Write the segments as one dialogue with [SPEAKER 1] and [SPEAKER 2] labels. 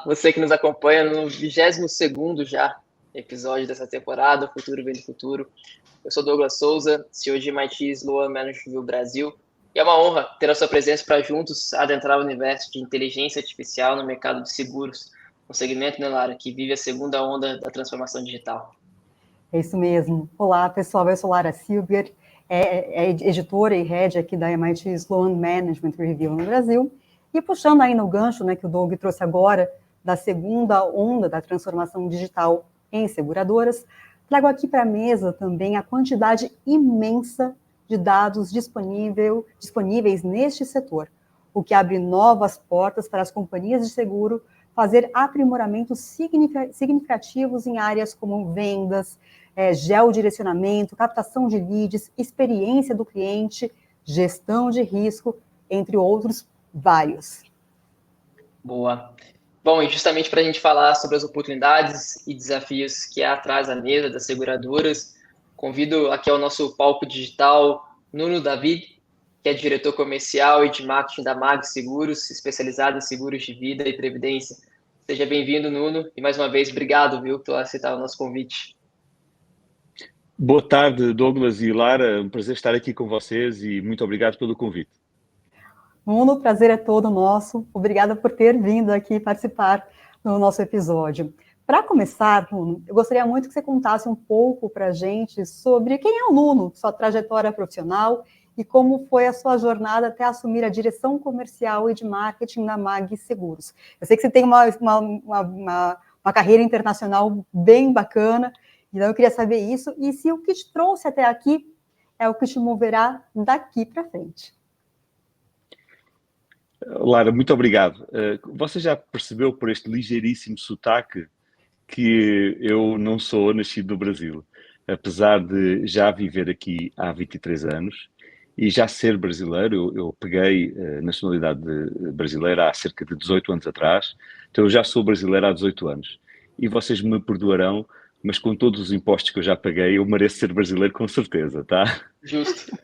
[SPEAKER 1] você que nos acompanha no 22º já episódio dessa temporada, O Futuro Vem do Futuro. Eu sou Douglas Souza, CEO de MIT Sloan Management Brasil, e é uma honra ter a sua presença para juntos adentrar o universo de inteligência artificial no mercado de seguros, um segmento, né, Lara, que vive a segunda onda da transformação digital.
[SPEAKER 2] É isso mesmo. Olá, pessoal, eu sou Lara Silber, editora e head aqui da MIT Sloan Management Review no Brasil, e puxando aí no gancho, né, que o Doug trouxe agora, da segunda onda da transformação digital em seguradoras, trago aqui para a mesa também a quantidade imensa de dados disponíveis neste setor, o que abre novas portas para as companhias de seguro fazer aprimoramentos significativos em áreas como vendas, geodirecionamento, captação de leads, experiência do cliente, gestão de risco, entre outros vários.
[SPEAKER 1] Boa. Bom, e justamente para a gente falar sobre as oportunidades e desafios que há atrás da mesa das seguradoras, convido aqui ao nosso palco digital Nuno David, que é diretor comercial e de marketing da Mag Seguros, especializado em seguros de vida e previdência. Seja bem-vindo, Nuno, e mais uma vez, obrigado, viu, por aceitar o nosso convite.
[SPEAKER 3] Boa tarde, Douglas e Lara, um prazer estar aqui com vocês e muito obrigado pelo convite.
[SPEAKER 2] Nuno, o prazer é todo nosso. Obrigada por ter vindo aqui participar do nosso episódio. Para começar, Nuno, eu gostaria muito que você contasse um pouco para a gente sobre quem é o Nuno, sua trajetória profissional e como foi a sua jornada até assumir a direção comercial e de marketing na Mag Seguros. Eu sei que você tem uma carreira internacional bem bacana, então eu queria saber isso e se o que te trouxe até aqui é o que te moverá daqui para frente.
[SPEAKER 3] Lara, muito obrigado. Você já percebeu por este ligeiríssimo sotaque que eu não sou nascido no Brasil, apesar de já viver aqui há 23 anos e já ser brasileiro. Eu peguei nacionalidade brasileira há cerca de 18 anos atrás, então eu já sou brasileiro há 18 anos. E vocês me perdoarão, mas com todos os impostos que eu já paguei, eu mereço ser brasileiro com certeza, tá?
[SPEAKER 1] Justo.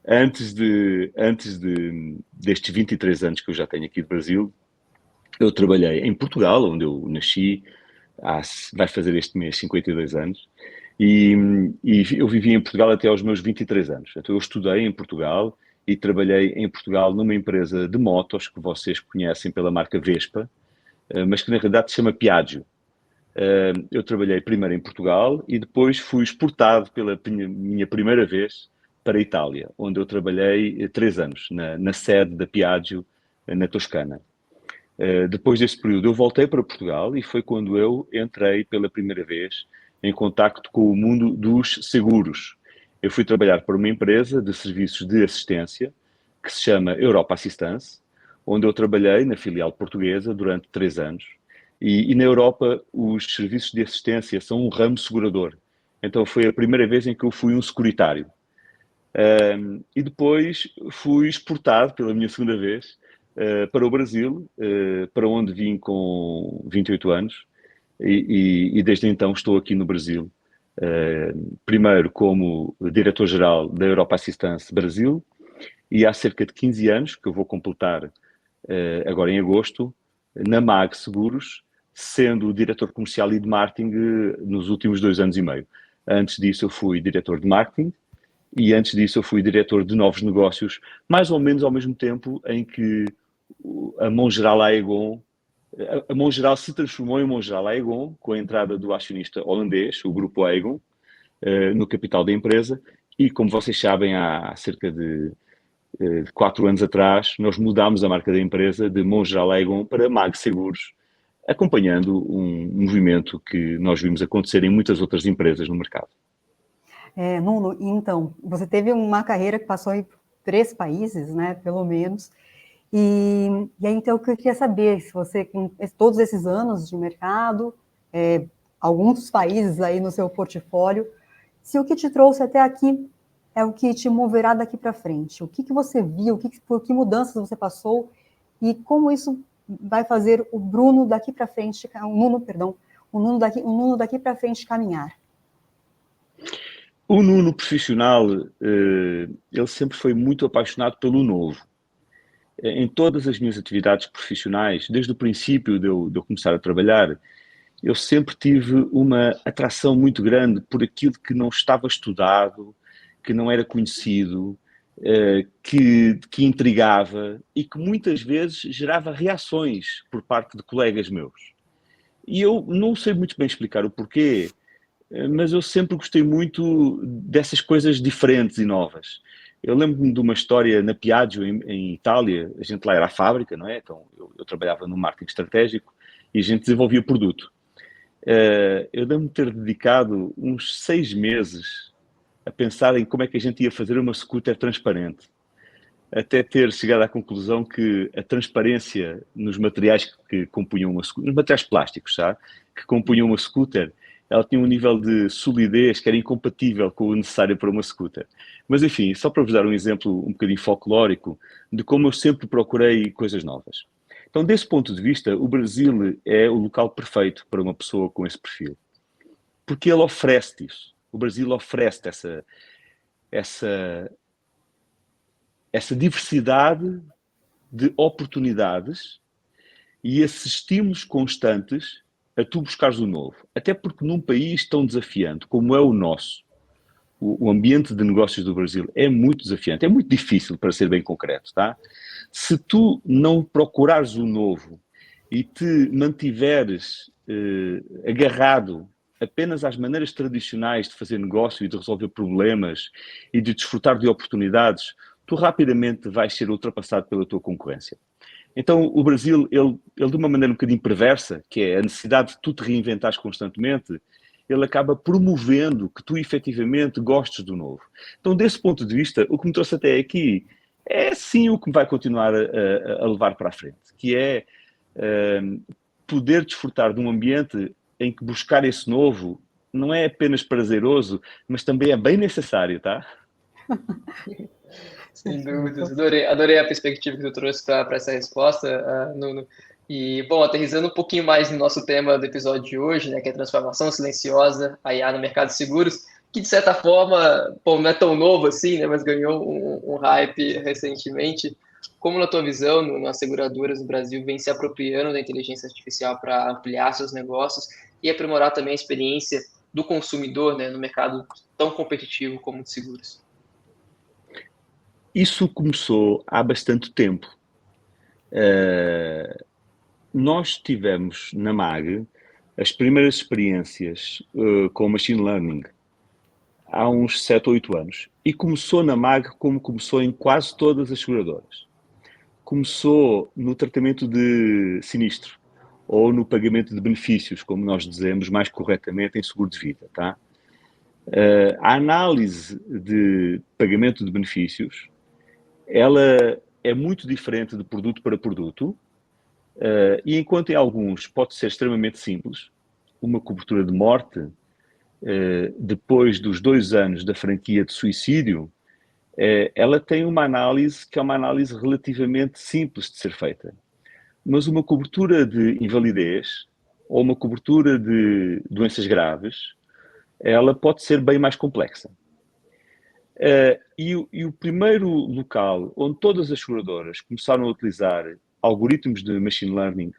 [SPEAKER 3] Antes destes 23 anos que eu já tenho aqui no Brasil, eu trabalhei em Portugal, onde eu nasci, vai fazer este mês 52 anos, e eu vivi em Portugal até aos meus 23 anos. Então eu estudei em Portugal e trabalhei em Portugal numa empresa de motos que vocês conhecem pela marca Vespa, mas que na realidade se chama Piaggio. Eu trabalhei primeiro em Portugal e depois fui exportado pela minha primeira vez para a Itália, onde eu trabalhei 3 anos, na sede da Piaggio, na Toscana. Depois desse período eu voltei para Portugal e foi quando eu entrei pela primeira vez em contacto com o mundo dos seguros. Eu fui trabalhar para uma empresa de serviços de assistência que se chama Europa Assistance, onde eu trabalhei na filial portuguesa durante 3 anos. E na Europa os serviços de assistência são um ramo segurador. Então foi a primeira vez em que eu fui um securitário. E depois fui exportado pela minha segunda vez para o Brasil, para onde vim com 28 anos e desde então estou aqui no Brasil. Primeiro como diretor-geral da Europa Assistance Brasil e há cerca de 15 anos, que eu vou completar agora em agosto, na Mag Seguros, sendo o diretor comercial e de marketing nos últimos 2 anos e meio. Antes disso eu fui diretor de marketing e antes disso eu fui diretor de novos negócios, mais ou menos ao mesmo tempo em que a Mongeral Aegon, a Mongeral se transformou em Mongeral Aegon com a entrada do acionista holandês, o grupo Aegon, no capital da empresa. E como vocês sabem, há cerca de 4 anos atrás, nós mudámos a marca da empresa de Mongeral Aegon para Mag Seguros, acompanhando um movimento que nós vimos acontecer em muitas outras empresas no mercado.
[SPEAKER 2] Nuno, então, você teve uma carreira que passou em 3 países, né, pelo menos, e aí então eu queria saber se você, com todos esses anos de mercado, alguns países aí no seu portfólio, se o que te trouxe até aqui é o que te moverá daqui para frente. O que você viu, por que mudanças você passou e como isso vai fazer o Nuno daqui para frente, o Nuno daqui para frente caminhar?
[SPEAKER 3] O Nuno profissional, ele sempre foi muito apaixonado pelo novo. em todas as minhas atividades profissionais, desde o princípio de eu começar a trabalhar, eu sempre tive uma atração muito grande por aquilo que não estava estudado, que não era conhecido, que intrigava e que muitas vezes gerava reações por parte de colegas meus. E eu não sei muito bem explicar o porquê, mas eu sempre gostei muito dessas coisas diferentes e novas. Eu lembro-me de uma história na Piaggio, em Itália. A gente lá era a fábrica, não é? Então eu trabalhava no marketing estratégico e a gente desenvolvia produto. Eu lembro-me de ter dedicado uns 6 meses a pensar em como é que a gente ia fazer uma scooter transparente, até ter chegado à conclusão que a transparência nos materiais que compunham uma scooter, nos materiais plásticos, sabe? Que compunham uma scooter, ela tinha um nível de solidez que era incompatível com o necessário para uma scooter. Mas, enfim, só para vos dar um exemplo um bocadinho folclórico de como eu sempre procurei coisas novas. Então, desse ponto de vista, o Brasil é o local perfeito para uma pessoa com esse perfil. Porque ele oferece isso. O Brasil oferece essa diversidade de oportunidades e esses estímulos constantes a tu buscares o novo. Até porque num país tão desafiante como é o nosso, o ambiente de negócios do Brasil é muito desafiante, é muito difícil, para ser bem concreto, tá? Se tu não procurares o novo e te mantiveres agarrado apenas às maneiras tradicionais de fazer negócio e de resolver problemas e de desfrutar de oportunidades, tu rapidamente vais ser ultrapassado pela tua concorrência. Então, o Brasil, ele de uma maneira um bocadinho perversa, que é a necessidade de tu te reinventares constantemente, ele acaba promovendo que tu efetivamente gostes do novo. Então, desse ponto de vista, o que me trouxe até aqui é sim o que me vai continuar a levar para a frente, que é poder desfrutar de um ambiente em que buscar esse novo não é apenas prazeroso, mas também é bem necessário, tá?
[SPEAKER 1] Sem dúvidas. Adorei a perspectiva que tu trouxe para essa resposta, Nuno. E, bom, aterrissando um pouquinho mais no nosso tema do episódio de hoje, né, que é a transformação silenciosa, a IA no mercado de seguros, que de certa forma, bom, não é tão novo assim, né, mas ganhou um hype recentemente. Como na tua visão, nas seguradoras do Brasil vem se apropriando da inteligência artificial para ampliar seus negócios e aprimorar também a experiência do consumidor, né, no mercado tão competitivo como o de seguros?
[SPEAKER 3] Isso começou há bastante tempo. Nós tivemos na MAG as primeiras experiências com machine learning há uns 7 ou 8 anos. E começou na MAG como começou em quase todas as seguradoras. Começou no tratamento de sinistro ou no pagamento de benefícios, como nós dizemos mais corretamente em seguro de vida, tá? A análise de pagamento de benefícios, ela é muito diferente de produto para produto, e enquanto em alguns pode ser extremamente simples, uma cobertura de morte, depois dos 2 anos da franquia de suicídio, ela tem uma análise que é uma análise relativamente simples de ser feita. Mas uma cobertura de invalidez ou uma cobertura de doenças graves, ela pode ser bem mais complexa. E o primeiro local onde todas as seguradoras começaram a utilizar algoritmos de machine learning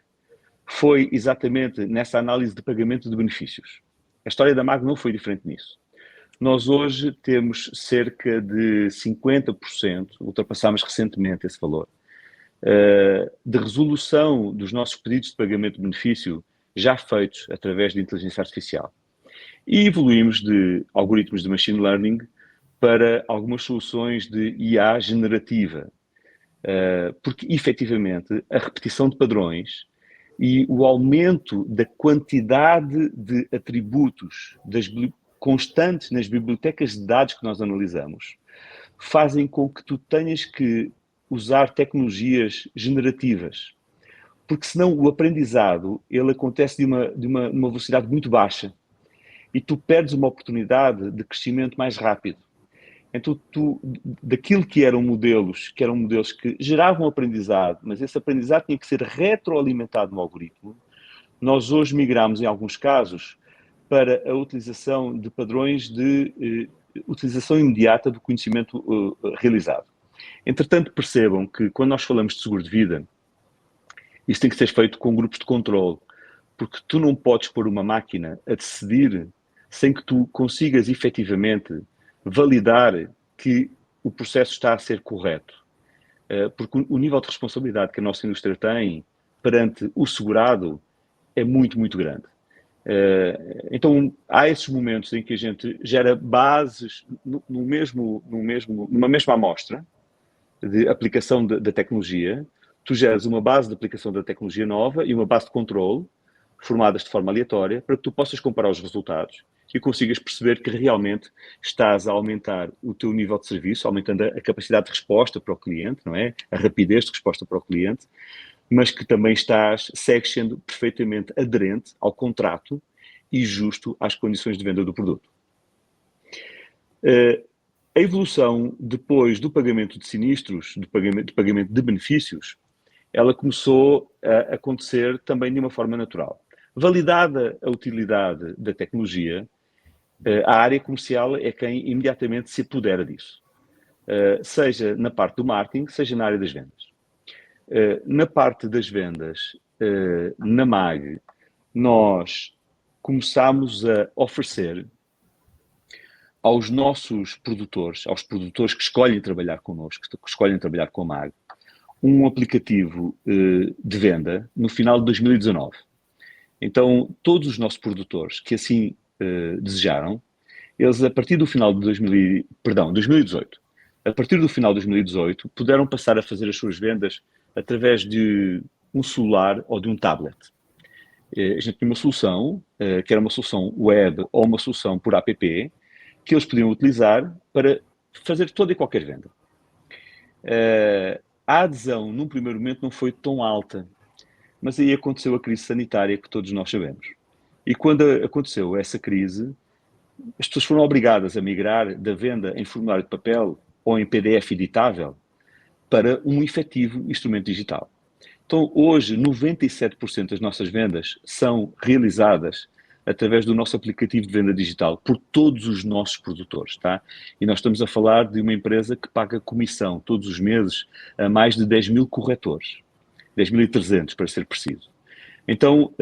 [SPEAKER 3] foi exatamente nessa análise de pagamento de benefícios. A história da MAG não foi diferente nisso. Nós hoje temos cerca de 50%, ultrapassámos recentemente esse valor, de resolução dos nossos pedidos de pagamento de benefício já feitos através de inteligência artificial. E evoluímos de algoritmos de machine learning para algumas soluções de IA generativa, porque efetivamente a repetição de padrões e o aumento da quantidade de atributos constantes nas bibliotecas de dados que nós analisamos fazem com que tu tenhas que usar tecnologias generativas, porque senão o aprendizado ele acontece de uma velocidade muito baixa e tu perdes uma oportunidade de crescimento mais rápido. Então, daquilo que eram modelos que geravam aprendizado, mas esse aprendizado tinha que ser retroalimentado no algoritmo, nós hoje migramos, em alguns casos, para a utilização de padrões de utilização imediata do conhecimento realizado. Entretanto, percebam que quando nós falamos de seguro de vida, isso tem que ser feito com grupos de controle, porque tu não podes pôr uma máquina a decidir sem que tu consigas efetivamente validar que o processo está a ser correto. Porque o nível de responsabilidade que a nossa indústria tem perante o segurado é muito, muito grande. Então, há esses momentos em que a gente gera bases numa mesma amostra de aplicação da tecnologia. Tu geras uma base de aplicação da tecnologia nova e uma base de controle formadas de forma aleatória para que tu possas comparar os resultados e consigas perceber que realmente estás a aumentar o teu nível de serviço, aumentando a capacidade de resposta para o cliente, não é? A rapidez de resposta para o cliente, mas que também segues sendo perfeitamente aderente ao contrato e justo às condições de venda do produto. A evolução depois do pagamento de sinistros, do pagamento de benefícios, ela começou a acontecer também de uma forma natural. Validada a utilidade da tecnologia, a área comercial é quem imediatamente se apodera disso. Seja na parte do marketing, seja na área das vendas. Na parte das vendas, na MAG, nós começámos a oferecer aos nossos produtores, aos produtores que escolhem trabalhar connosco, que escolhem trabalhar com a MAG, um aplicativo de venda no final de 2019. Então, todos os nossos produtores que assim desejaram, eles a partir do final de 2018, a partir do final de 2018, puderam passar a fazer as suas vendas através de um celular ou de um tablet. A gente tinha uma solução, que era uma solução web ou uma solução por app, que eles podiam utilizar para fazer toda e qualquer venda. A adesão, num primeiro momento, não foi tão alta, mas aí aconteceu a crise sanitária que todos nós sabemos. E quando aconteceu essa crise, as pessoas foram obrigadas a migrar da venda em formulário de papel ou em PDF editável para um efetivo instrumento digital. Então, hoje, 97% das nossas vendas são realizadas através do nosso aplicativo de venda digital por todos os nossos produtores, tá? E nós estamos a falar de uma empresa que paga comissão todos os meses a mais de 10 mil corretores, 10.300 para ser preciso. Então,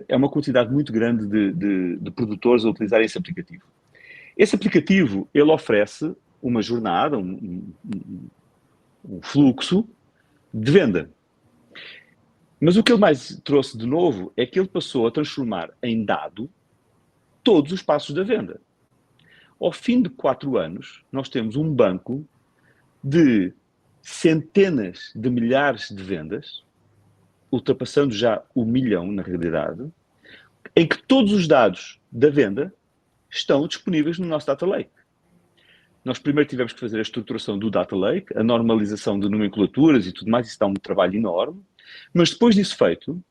[SPEAKER 3] é uma quantidade muito grande de produtores a utilizarem esse aplicativo. Esse aplicativo, ele oferece uma jornada, um fluxo de venda. Mas o que ele mais trouxe de novo é que ele passou a transformar em dado todos os passos da venda. Ao fim de 4 anos, nós temos um banco de centenas de milhares de vendas, ultrapassando já o 1 milhão, na realidade, em que todos os dados da venda estão disponíveis no nosso Data Lake. Nós primeiro tivemos que fazer a estruturação do Data Lake, a normalização de nomenclaturas e tudo mais, isso dá um trabalho enorme, mas depois disso feito,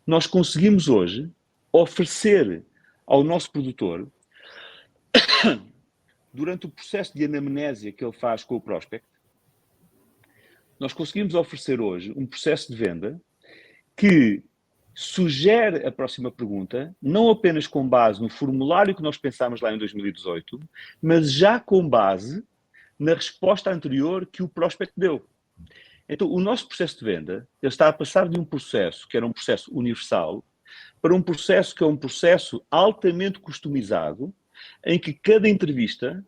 [SPEAKER 3] nós conseguimos hoje oferecer ao nosso produtor, durante o processo de anamnésia que ele faz com o prospect, nós conseguimos oferecer hoje um processo de venda que sugere a próxima pergunta, não apenas com base no formulário que nós pensámos lá em 2018, mas já com base na resposta anterior que o prospect deu. Então, o nosso processo de venda, ele está a passar de um processo que era um processo universal para um processo que é um processo altamente customizado, em que cada entrevista,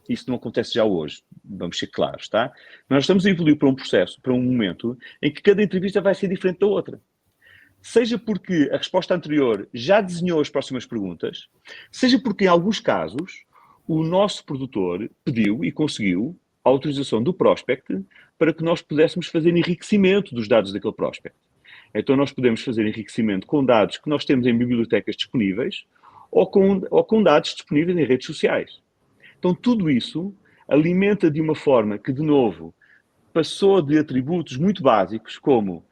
[SPEAKER 3] isso não acontece já hoje, vamos ser claros, tá? Nós estamos a evoluir para um processo, para um momento, em que cada entrevista vai ser diferente da outra. Seja porque a resposta anterior já desenhou as próximas perguntas, seja porque, em alguns casos, o nosso produtor pediu e conseguiu a autorização do prospect para que nós pudéssemos fazer enriquecimento dos dados daquele prospect. Então, nós podemos fazer enriquecimento com dados que nós temos em bibliotecas disponíveis ou com dados disponíveis em redes sociais. Então, tudo isso alimenta de uma forma que, de novo, passou de atributos muito básicos, como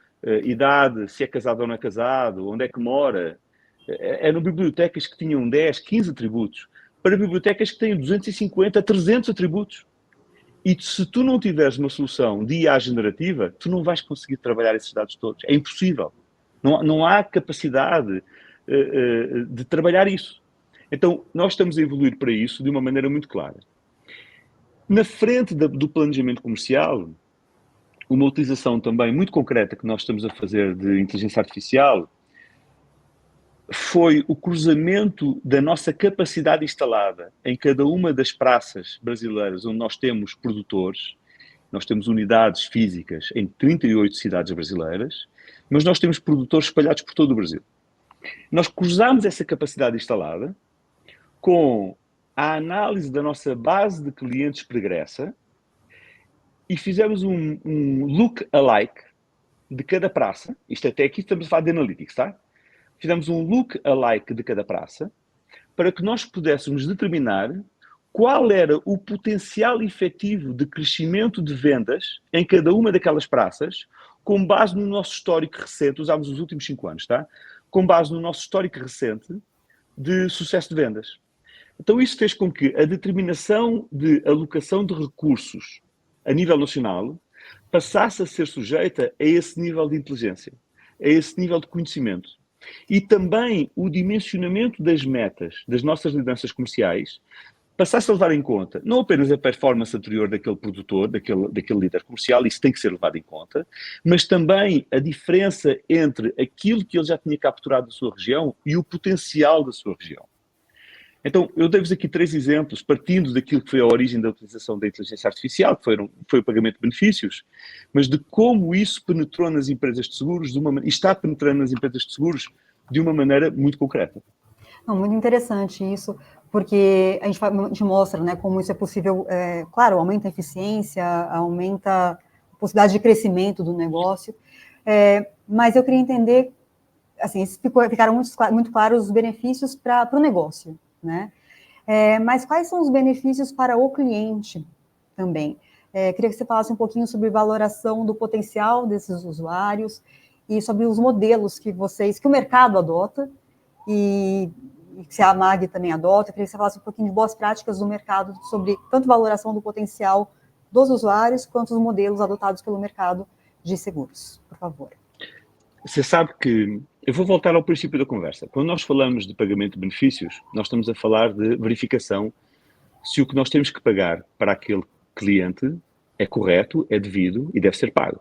[SPEAKER 3] idade, se é casado ou não é casado, onde é que mora. Eram bibliotecas que tinham 10, 15 atributos, para bibliotecas que têm 250, 300 atributos. E se tu não tiveres uma solução de IA generativa, tu não vais conseguir trabalhar esses dados todos. É impossível. Não há capacidade de trabalhar isso. Então, nós estamos a evoluir para isso de uma maneira muito clara. Na frente do planejamento comercial, uma utilização também muito concreta que nós estamos a fazer de inteligência artificial foi o cruzamento da nossa capacidade instalada em cada uma das praças brasileiras onde nós temos produtores. Nós temos unidades físicas em 38 cidades brasileiras, mas nós temos produtores espalhados por todo o Brasil. Nós cruzamos essa capacidade instalada com a análise da nossa base de clientes pregressa e fizemos um look-alike de cada praça. Isto até aqui estamos a falar de analytics, tá? Fizemos um look-alike de cada praça para que nós pudéssemos determinar qual era o potencial efetivo de crescimento de vendas em cada uma daquelas praças, com base no nosso histórico recente, usámos os últimos 5 anos, tá? Com base no nosso histórico recente de sucesso de vendas. Então isso fez com que a determinação de alocação de recursos a nível nacional passasse a ser sujeita a esse nível de inteligência, a esse nível de conhecimento. E também o dimensionamento das metas das nossas lideranças comerciais passasse a levar em conta não apenas a performance anterior daquele produtor, daquele líder comercial, isso tem que ser levado em conta, mas também a diferença entre aquilo que ele já tinha capturado da sua região e o potencial da sua região. Então, eu dei-vos aqui 3 exemplos, partindo daquilo que foi a origem da utilização da inteligência artificial, que foi o pagamento de benefícios, mas de como isso penetrou nas empresas de seguros, e está penetrando nas empresas de seguros de uma maneira muito concreta.
[SPEAKER 2] Não, muito interessante isso, porque a gente mostra, né, como isso é possível, claro, aumenta a eficiência, aumenta a possibilidade de crescimento do negócio, mas eu queria entender, assim, ficaram muito claros os benefícios para o negócio, né? Mas quais são os benefícios para o cliente também? Queria que você falasse um pouquinho sobre valoração do potencial desses usuários e sobre os modelos que o mercado adota e que a MAG também adota. Eu queria que você falasse um pouquinho de boas práticas do mercado sobre tanto valoração do potencial dos usuários quanto os modelos adotados pelo mercado de seguros, por favor.
[SPEAKER 3] Você sabe que, eu vou voltar ao princípio da conversa, quando nós falamos de pagamento de benefícios, nós estamos a falar de verificação se o que nós temos que pagar para aquele cliente é correto, é devido e deve ser pago.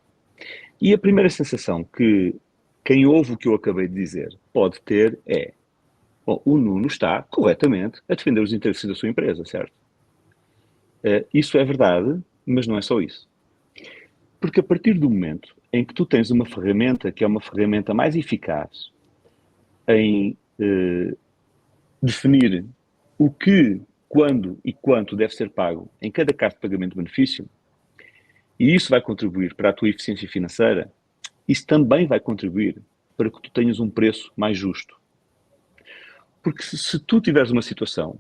[SPEAKER 3] E a primeira sensação que quem ouve o que eu acabei de dizer pode ter é: bom, o Nuno está corretamente a defender os interesses da sua empresa, certo? Isso é verdade, mas não é só isso. Porque a partir do momento em que tu tens uma ferramenta que é uma ferramenta mais eficaz em definir o que, quando e quanto deve ser pago em cada caso de pagamento de benefício, e isso vai contribuir para a tua eficiência financeira, isso também vai contribuir para que tu tenhas um preço mais justo. Porque se tu tiveres uma situação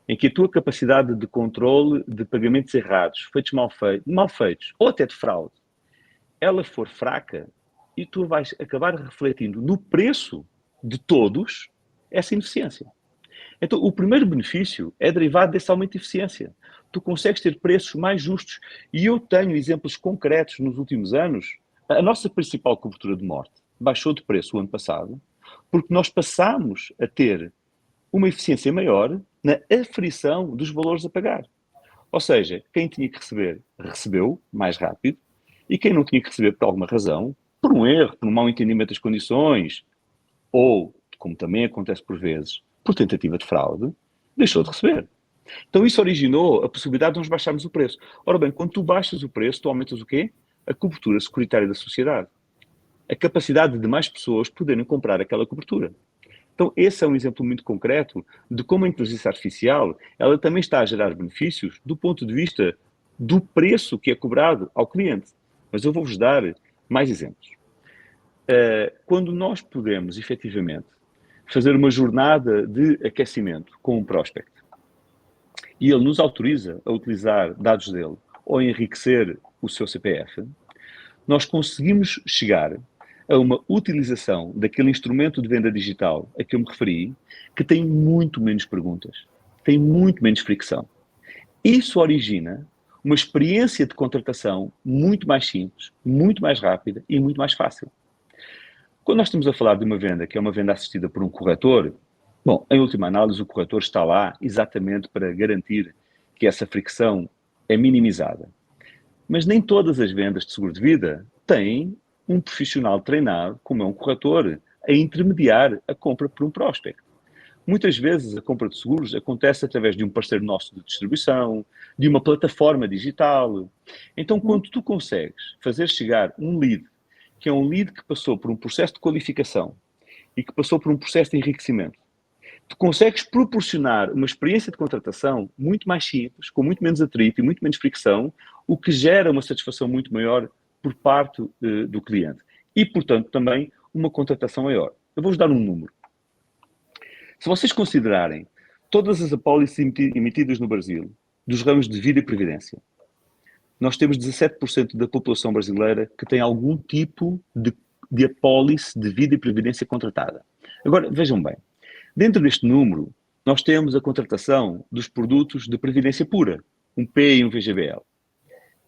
[SPEAKER 3] em que a tua capacidade de controle de pagamentos errados, feitos mal feitos, ou até de fraude, ela for fraca, e tu vais acabar refletindo no preço de todos essa ineficiência. Então, o primeiro benefício é derivado desse aumento de eficiência. Tu consegues ter preços mais justos. E eu tenho exemplos concretos nos últimos anos. A nossa principal cobertura de morte baixou de preço o ano passado, porque nós passámos a ter uma eficiência maior na aferição dos valores a pagar. Ou seja, quem tinha que receber, recebeu mais rápido, e quem não tinha que receber por alguma razão, por um erro, por um mau entendimento das condições, ou, como também acontece por vezes, por tentativa de fraude, deixou de receber. Então isso originou a possibilidade de nós baixarmos o preço. Ora bem, quando tu baixas o preço, tu aumentas o quê? A cobertura securitária da sociedade. A capacidade de mais pessoas poderem comprar aquela cobertura. Então esse é um exemplo muito concreto de como a inteligência artificial, ela também está a gerar benefícios do ponto de vista do preço que é cobrado ao cliente. Mas eu vou-vos dar mais exemplos. Quando nós podemos, efetivamente, fazer uma jornada de aquecimento com um prospect e ele nos autoriza a utilizar dados dele ou enriquecer o seu CPF, nós conseguimos chegar a uma utilização daquele instrumento de venda digital a que eu me referi, que tem muito menos perguntas, tem muito menos fricção. Isso origina uma experiência de contratação muito mais simples, muito mais rápida e muito mais fácil. Quando nós estamos a falar de uma venda que é uma venda assistida por um corretor, bom, em última análise o corretor está lá exatamente para garantir que essa fricção é minimizada. Mas nem todas as vendas de seguro de vida têm um profissional treinado, como é um corretor, a intermediar a compra por um prospect. Muitas vezes a compra de seguros acontece através de um parceiro nosso de distribuição, de uma plataforma digital. Então, quando tu consegues fazer chegar um lead, que é um lead que passou por um processo de qualificação e que passou por um processo de enriquecimento, tu consegues proporcionar uma experiência de contratação muito mais simples, com muito menos atrito e muito menos fricção, o que gera uma satisfação muito maior por parte do cliente. E, portanto, também uma contratação maior. Eu vou-vos dar um número. Se vocês considerarem todas as apólices emitidas no Brasil, dos ramos de vida e previdência, nós temos 17% da população brasileira que tem algum tipo de apólice de vida e previdência contratada. Agora, vejam bem, dentro deste número, nós temos a contratação dos produtos de previdência pura, um P e um VGBL,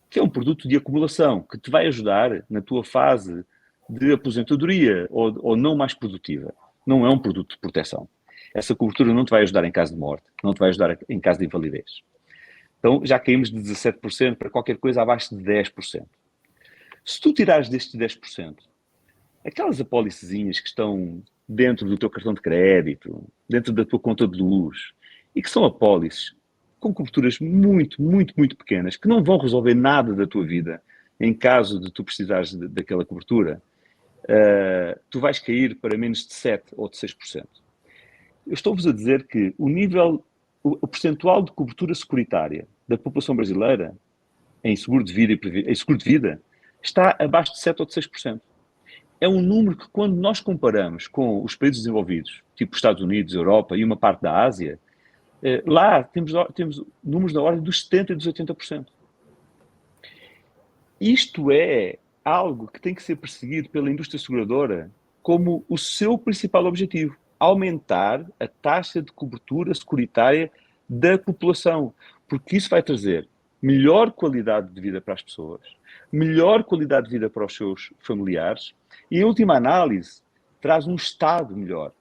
[SPEAKER 3] que é um produto de acumulação, que te vai ajudar na tua fase de aposentadoria ou não mais produtiva. Não é um produto de proteção. Essa cobertura não te vai ajudar em caso de morte, não te vai ajudar em caso de invalidez. Então, já caímos de 17% para qualquer coisa abaixo de 10%. Se tu tirares destes 10%, aquelas apólicezinhas que estão dentro do teu cartão de crédito, dentro da tua conta de luz, e que são apólices com coberturas muito, muito, muito pequenas, que não vão resolver nada da tua vida em caso de tu precisares daquela cobertura, tu vais cair para menos de 7% ou de 6%. Eu estou-vos a dizer que o percentual de cobertura securitária da população brasileira em seguro de vida está abaixo de 7% ou de 6%. É um número que, quando nós comparamos com os países desenvolvidos, tipo Estados Unidos, Europa e uma parte da Ásia, lá temos números na ordem dos 70% e dos 80%. Isto é algo que tem que ser perseguido pela indústria seguradora como o seu principal objetivo: aumentar a taxa de cobertura securitária da população, porque isso vai trazer melhor qualidade de vida para as pessoas, melhor qualidade de vida para os seus familiares e, em última análise, traz um Estado melhor.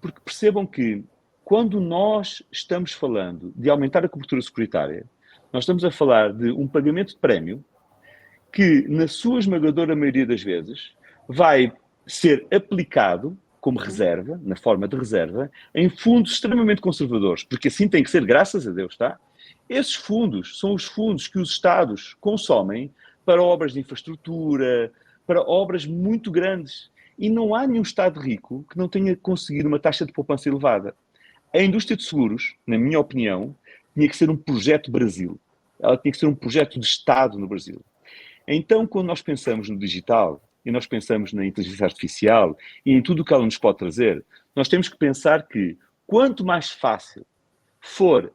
[SPEAKER 3] Porque percebam que, quando nós estamos falando de aumentar a cobertura securitária, nós estamos a falar de um pagamento de prémio que, na sua esmagadora maioria das vezes, vai ser aplicado como reserva, na forma de reserva, em fundos extremamente conservadores, porque assim tem que ser, graças a Deus, tá? Esses fundos são os fundos que os Estados consomem para obras de infraestrutura, para obras muito grandes. E não há nenhum Estado rico que não tenha conseguido uma taxa de poupança elevada. A indústria de seguros, na minha opinião, tinha que ser um projeto Brasil. Ela tinha que ser um projeto de Estado no Brasil. Então, quando nós pensamos no digital, e nós pensamos na inteligência artificial e em tudo o que ela nos pode trazer, nós temos que pensar que, quanto mais fácil for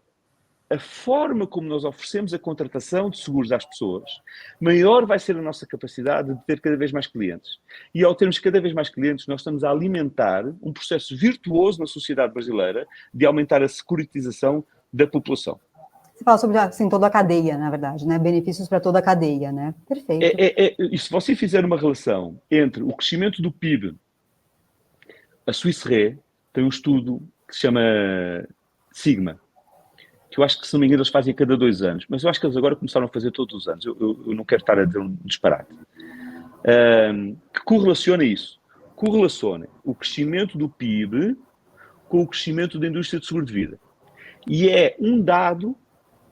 [SPEAKER 3] a forma como nós oferecemos a contratação de seguros às pessoas, maior vai ser a nossa capacidade de ter cada vez mais clientes. E ao termos cada vez mais clientes, nós estamos a alimentar um processo virtuoso na sociedade brasileira de aumentar a securitização da população.
[SPEAKER 2] Você fala sobre assim, toda a cadeia, na verdade, né? Benefícios para toda a cadeia, né? Perfeito.
[SPEAKER 3] E se você fizer uma relação entre o crescimento do PIB, a Swiss Re tem um estudo que se chama Sigma, que eu acho que, se não me engano, eles fazem a cada 2 anos, mas eu acho que eles agora começaram a fazer todos os anos. Eu não quero estar a dizer um disparate. Que correlaciona isso. Correlaciona o crescimento do PIB com o crescimento da indústria de seguro de vida. E é um dado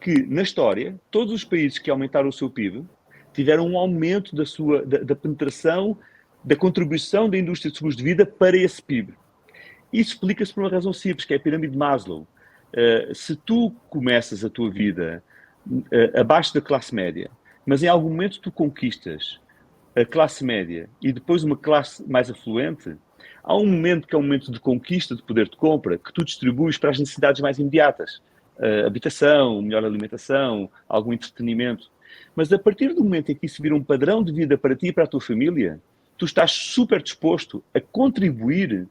[SPEAKER 3] que, na história, todos os países que aumentaram o seu PIB tiveram um aumento da penetração, da contribuição da indústria de seguros de vida para esse PIB. Isso explica-se por uma razão simples, que é a pirâmide de Maslow. Se tu começas a tua vida abaixo da classe média, mas em algum momento tu conquistas a classe média e depois uma classe mais afluente, há um momento que é um momento de conquista de poder de compra que tu distribuis para as necessidades mais imediatas. Habitação, melhor alimentação, algum entretenimento. Mas a partir do momento em que isso vira um padrão de vida para ti e para a tua família, tu estás super disposto a contribuir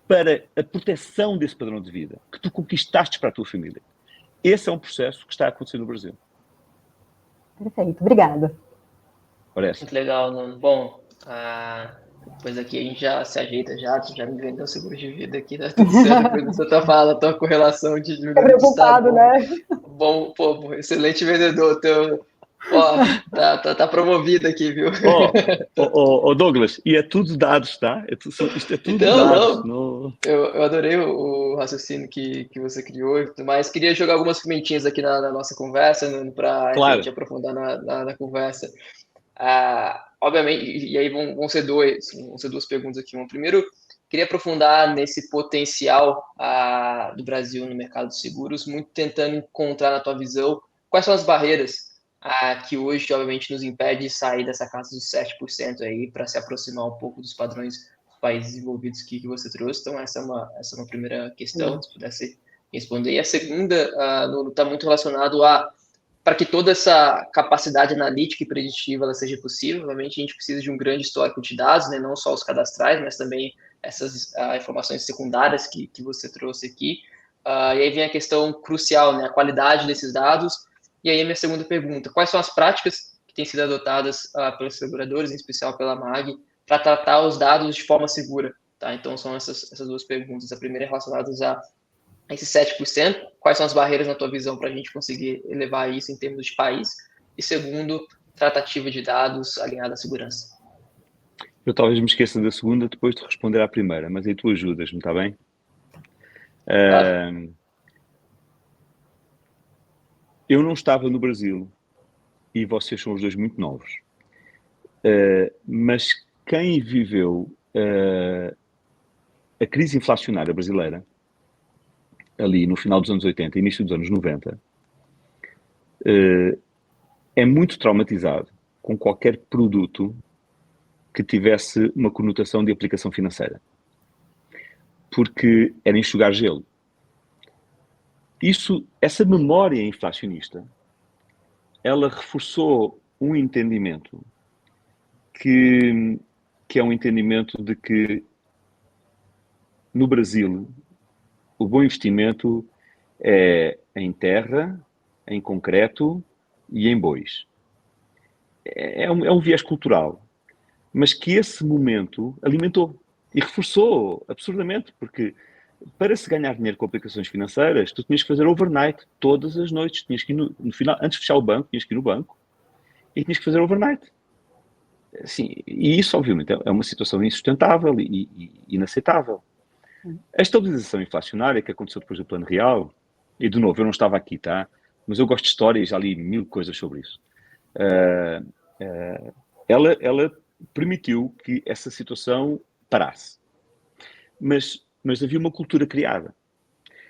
[SPEAKER 3] para a proteção desse padrão de vida que tu conquistaste para a tua família. Esse é um processo que está a acontecer no Brasil.
[SPEAKER 2] Perfeito, obrigada.
[SPEAKER 1] Muito legal, Nuno. Bom, Pois aqui a gente já se ajeita já, tu já me vendeu seguro de vida aqui, tá tudo certo, depois dessa tua fala, tua correlação de
[SPEAKER 2] Fica
[SPEAKER 1] limite está
[SPEAKER 2] preocupado,
[SPEAKER 1] bom.
[SPEAKER 2] né?
[SPEAKER 1] Bom, pô, excelente vendedor, teu, ó, tá promovido aqui, viu?
[SPEAKER 3] Douglas, e é tudo dados, tá? Isto é tudo
[SPEAKER 1] Então,
[SPEAKER 3] dados.
[SPEAKER 1] não,
[SPEAKER 3] Não...
[SPEAKER 1] eu adorei o raciocínio que você criou e tudo mais. Queria jogar algumas pimentinhas aqui na nossa conversa, para a gente
[SPEAKER 3] Claro,
[SPEAKER 1] aprofundar na conversa. Obviamente, e aí vão ser duas perguntas aqui. Uma, primeiro, queria aprofundar nesse potencial do Brasil no mercado de seguros, muito tentando encontrar na tua visão quais são as barreiras que hoje, obviamente, nos impede de sair dessa casa dos 7% aí para se aproximar um pouco dos padrões dos países desenvolvidos que você trouxe. Então, essa é uma primeira questão, se pudesse responder. E a segunda está muito relacionado a para que toda essa capacidade analítica e preditiva ela seja possível, obviamente a gente precisa de um grande histórico de dados, né? Não só os cadastrais, mas também essas informações secundárias que você trouxe aqui. E aí vem a questão crucial, né? A qualidade desses dados. E aí a minha segunda pergunta, quais são as práticas que têm sido adotadas pelos seguradores, em especial pela MAG, para tratar os dados de forma segura? Tá? Então são essas duas perguntas. A primeira é relacionada a esses 7%, quais são as barreiras na tua visão para a gente conseguir elevar isso em termos de país? E segundo, tratativa de dados alinhada à segurança.
[SPEAKER 3] eu talvez me esqueça da segunda depois de responder à primeira, mas aí tu ajudas-me, está bem?
[SPEAKER 1] Claro.
[SPEAKER 3] Eu não estava no Brasil e vocês são os dois muito novos, mas quem viveu a crise inflacionária brasileira, ali no final dos anos 80, início dos anos 90, é muito traumatizado com qualquer produto que tivesse uma conotação de aplicação financeira. Porque era enxugar gelo. Essa memória inflacionista, ela reforçou um entendimento que é um entendimento de que no Brasil o bom investimento é em terra, em concreto e em bois. É um viés cultural, mas que esse momento alimentou e reforçou absurdamente, porque para se ganhar dinheiro com aplicações financeiras, tu tinhas que fazer overnight todas as noites, tinhas que ir no final, antes de fechar o banco, tinhas que ir no banco e tinhas que fazer overnight. Assim, e isso, obviamente, é uma situação insustentável e inaceitável. A estabilização inflacionária que aconteceu depois do Plano Real, e de novo, eu não estava aqui, tá? Mas eu gosto de história e já li 1000 coisas sobre isso. Ela permitiu que essa situação parasse. Mas havia uma cultura criada.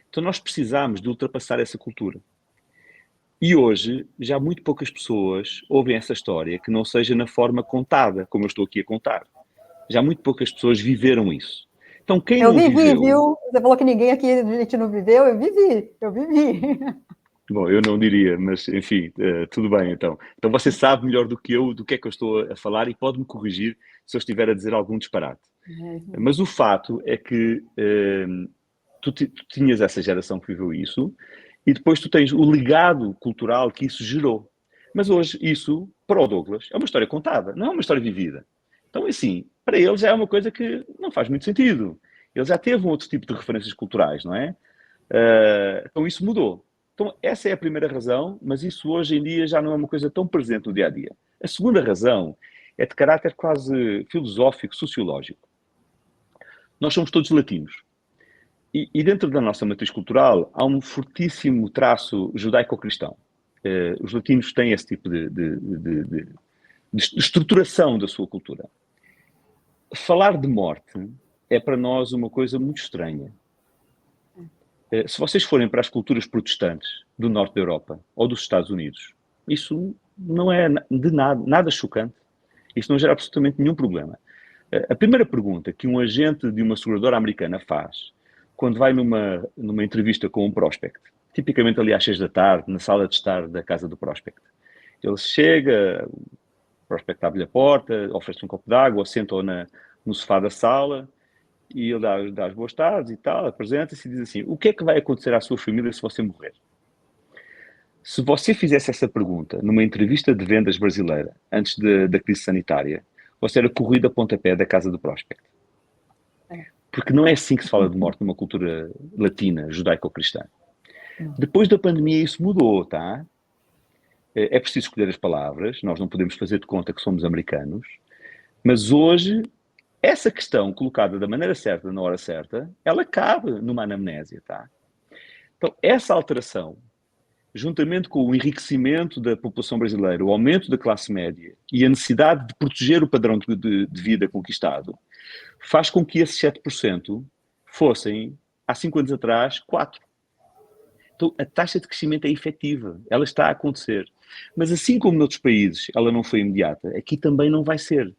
[SPEAKER 3] Então nós precisámos de ultrapassar essa cultura. E hoje, já muito poucas pessoas ouvem essa história que não seja na forma contada, como eu estou aqui a contar. Já muito poucas pessoas viveram isso. Então quem
[SPEAKER 2] Eu
[SPEAKER 3] não
[SPEAKER 2] vivi,
[SPEAKER 3] viveu...
[SPEAKER 2] viu? Você falou que ninguém aqui, a gente não viveu, eu vivi.
[SPEAKER 3] Bom, eu não diria, mas enfim, tudo bem então. Então você sabe melhor do que eu do que é que eu estou a falar e pode-me corrigir se eu estiver a dizer algum disparate. Mas o fato é que tu tinhas essa geração que viveu isso e depois tu tens o legado cultural que isso gerou. Mas hoje isso, para o Douglas, é uma história contada, não é uma história vivida. Então, assim, para ele já é uma coisa que não faz muito sentido. Ele já teve um outro tipo de referências culturais, não é? Então isso mudou. Então essa é a primeira razão, mas isso hoje em dia já não é uma coisa tão presente no dia-a-dia. A segunda razão é de caráter quase filosófico, sociológico. Nós somos todos latinos. E dentro da nossa matriz cultural há um fortíssimo traço judaico-cristão. Os latinos têm esse tipo de estruturação da sua cultura. Falar de morte é para nós uma coisa muito estranha. Se vocês forem para as culturas protestantes do norte da Europa ou dos Estados Unidos, isso não é de nada chocante. Isso não gera absolutamente nenhum problema. A primeira pergunta que um agente de uma seguradora americana faz quando vai numa entrevista com um prospect, tipicamente ali às 6 da tarde, na sala de estar da casa do prospect, ele chega, o prospect abre-lhe a porta, oferece um copo de água, senta-o no sofá da sala e ele dá as boas tardes e tal, apresenta-se e diz assim: o que é que vai acontecer à sua família se você morrer? Se você fizesse essa pergunta numa entrevista de vendas brasileira, antes da crise sanitária, ou se era corrida a pontapé da casa do prospect. Porque não é assim que se fala de morte numa cultura latina, judaico-cristã. Depois da pandemia isso mudou, tá? É preciso escolher as palavras, nós não podemos fazer de conta que somos americanos, mas hoje essa questão colocada da maneira certa, na hora certa, ela cabe numa anamnésia, tá? Então, essa alteração, juntamente com o enriquecimento da população brasileira, o aumento da classe média e a necessidade de proteger o padrão de vida conquistado, faz com que esses 7% fossem, há 5 anos atrás, 4%. Então, a taxa de crescimento é efetiva, ela está a acontecer. Mas assim como noutros países ela não foi imediata, aqui também não vai ser.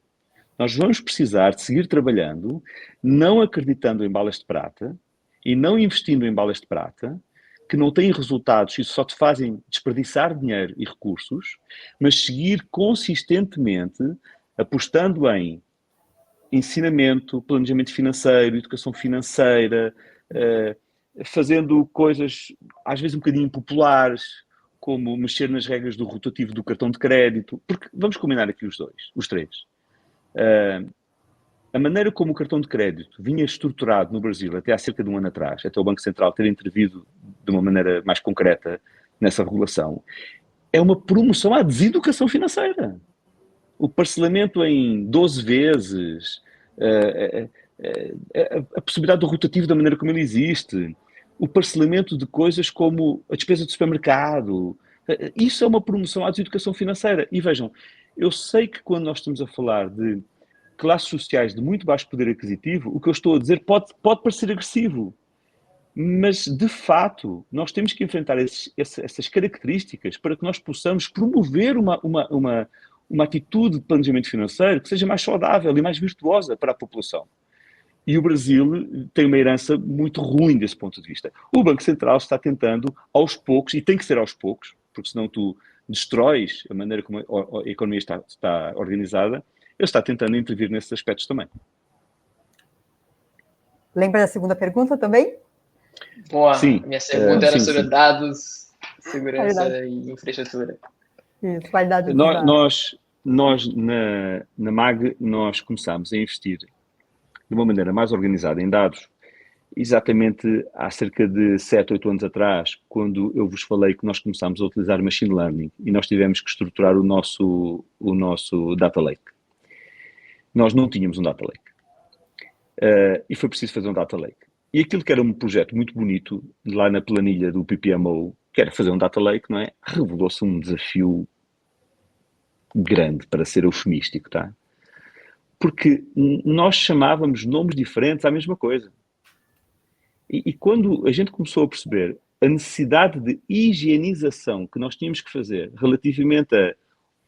[SPEAKER 3] Nós vamos precisar de seguir trabalhando, não acreditando em balas de prata e não investindo em balas de prata, que não têm resultados e só te fazem desperdiçar dinheiro e recursos, mas seguir consistentemente apostando em ensinamento, planejamento financeiro, educação financeira, fazendo coisas às vezes um bocadinho impopulares, como mexer nas regras do rotativo do cartão de crédito, porque vamos combinar aqui os três. A maneira como o cartão de crédito vinha estruturado no Brasil até há cerca de um ano atrás, até o Banco Central ter intervido de uma maneira mais concreta nessa regulação, é uma promoção à deseducação financeira. O parcelamento em 12 vezes, a possibilidade do rotativo da maneira como ele existe, o parcelamento de coisas como a despesa de supermercado, isso é uma promoção à deseducação financeira. E vejam, eu sei que quando nós estamos a falar de classes sociais de muito baixo poder aquisitivo, o que eu estou a dizer pode parecer agressivo, mas de fato nós temos que enfrentar essas características para que nós possamos promover uma atitude de planejamento financeiro que seja mais saudável e mais virtuosa para a população. E o Brasil tem uma herança muito ruim desse ponto de vista. O Banco Central está tentando, aos poucos, e tem que ser aos poucos, porque senão tu destróis a maneira como a economia está organizada, ele está tentando intervir nesses aspectos também.
[SPEAKER 2] Lembra da segunda pergunta também?
[SPEAKER 1] Boa,
[SPEAKER 3] sim,
[SPEAKER 1] minha segunda era
[SPEAKER 3] sim,
[SPEAKER 1] sobre
[SPEAKER 3] sim.
[SPEAKER 1] dados, segurança e infraestrutura.
[SPEAKER 2] Isso, qualidade dos dados.
[SPEAKER 3] Nós na MAG, nós começámos a investir de uma maneira mais organizada em dados, exatamente há cerca de 7, 8 anos atrás, quando eu vos falei que nós começámos a utilizar Machine Learning e nós tivemos que estruturar o nosso Data Lake. Nós não tínhamos um Data Lake. E foi preciso fazer um Data Lake. E aquilo que era um projeto muito bonito, lá na planilha do PPMO, que era fazer um Data Lake, não é? Revelou-se um desafio grande, para ser eufemístico, tá? Porque nós chamávamos nomes diferentes à mesma coisa. E quando a gente começou a perceber a necessidade de higienização que nós tínhamos que fazer relativamente a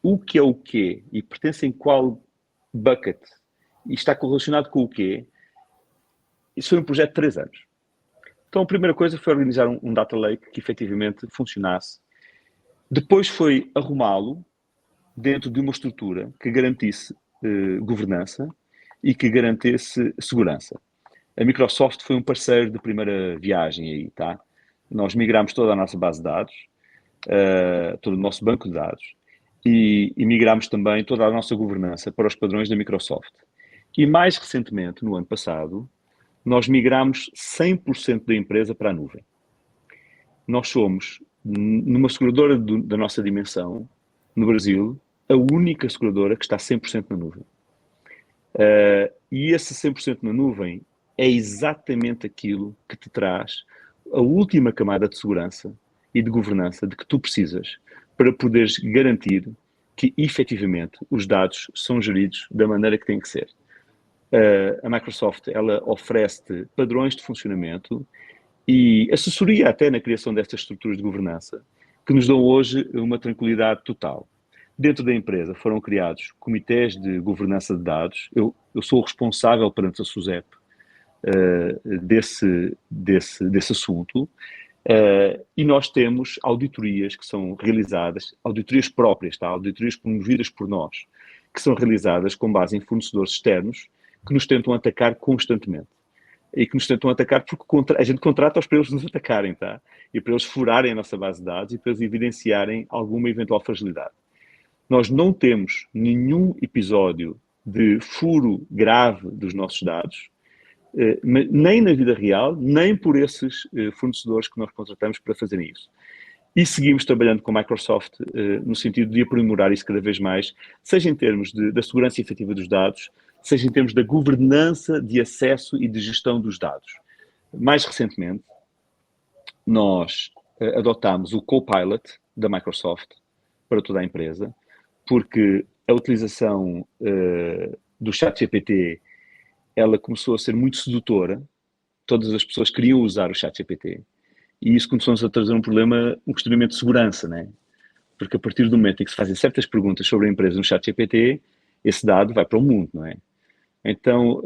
[SPEAKER 3] o que é o quê e pertence em qual bucket e está correlacionado com o quê, isso foi um projeto de 3 anos. Então a primeira coisa foi organizar um data lake que efetivamente funcionasse. Depois foi arrumá-lo dentro de uma estrutura que garantisse governança e que garantisse segurança. A Microsoft foi um parceiro de primeira viagem aí, tá? Nós migramos toda a nossa base de dados, todo o nosso banco de dados e migramos também toda a nossa governança para os padrões da Microsoft. E mais recentemente, no ano passado, nós migramos 100% da empresa para a nuvem. Nós somos, numa seguradora da nossa dimensão, no Brasil, a única seguradora que está 100% na nuvem. E esse 100% na nuvem é exatamente aquilo que te traz a última camada de segurança e de governança de que tu precisas para poderes garantir que, efetivamente, os dados são geridos da maneira que tem que ser. A Microsoft, ela oferece padrões de funcionamento e assessoria até na criação destas estruturas de governança que nos dão hoje uma tranquilidade total. Dentro da empresa foram criados comitês de governança de dados. Eu sou o responsável perante a SUSEP desse assunto, e nós temos auditorias que são realizadas, auditorias próprias, tá? Auditorias promovidas por nós, que são realizadas com base em fornecedores externos que nos tentam atacar constantemente. E que nos tentam atacar porque a gente contrata-os para eles nos atacarem, tá? E para eles furarem a nossa base de dados e para eles evidenciarem alguma eventual fragilidade. Nós não temos nenhum episódio de furo grave dos nossos dados, nem na vida real, nem por esses fornecedores que nós contratamos para fazerem isso. E seguimos trabalhando com a Microsoft no sentido de aprimorar isso cada vez mais, seja em termos da segurança efetiva dos dados, seja em termos da governança de acesso e de gestão dos dados. Mais recentemente, nós adotámos o Copilot da Microsoft para toda a empresa, porque a utilização do ChatGPT, ela começou a ser muito sedutora. Todas as pessoas queriam usar o ChatGPT. E isso começou-nos a trazer um questionamento de segurança, né? Porque a partir do momento em que se fazem certas perguntas sobre a empresa no ChatGPT, esse dado vai para o mundo, não é? Então,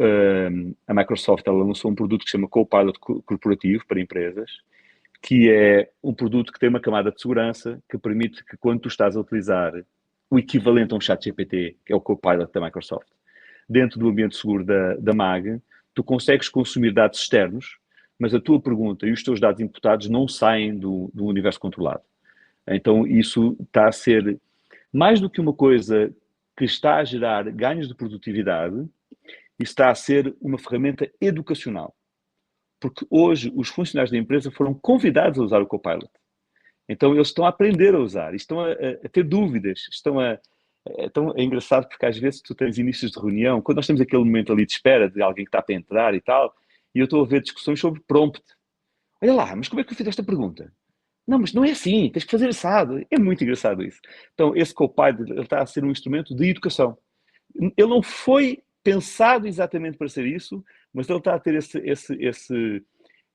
[SPEAKER 3] a Microsoft ela lançou um produto que se chama Copilot Corporativo para empresas, que é um produto que tem uma camada de segurança que permite que quando tu estás a utilizar o equivalente a um ChatGPT, que é o Copilot da Microsoft, dentro do ambiente seguro da MAG, tu consegues consumir dados externos, mas a tua pergunta e os teus dados imputados não saem do universo controlado. Então, isso está a ser mais do que uma coisa que está a gerar ganhos de produtividade, isso está a ser uma ferramenta educacional. Porque hoje os funcionários da empresa foram convidados a usar o Copilot. Então, eles estão a aprender a usar, estão a ter dúvidas, é engraçado porque às vezes tu tens inícios de reunião, quando nós temos aquele momento ali de espera de alguém que está para entrar e tal, e eu estou a ver discussões sobre prompt. Olha lá, mas como é que eu fiz esta pergunta? Não, mas não é assim, tens que fazer assado. É muito engraçado isso. Então, esse Copilot está a ser um instrumento de educação. Ele não foi pensado exatamente para ser isso, mas ele está a ter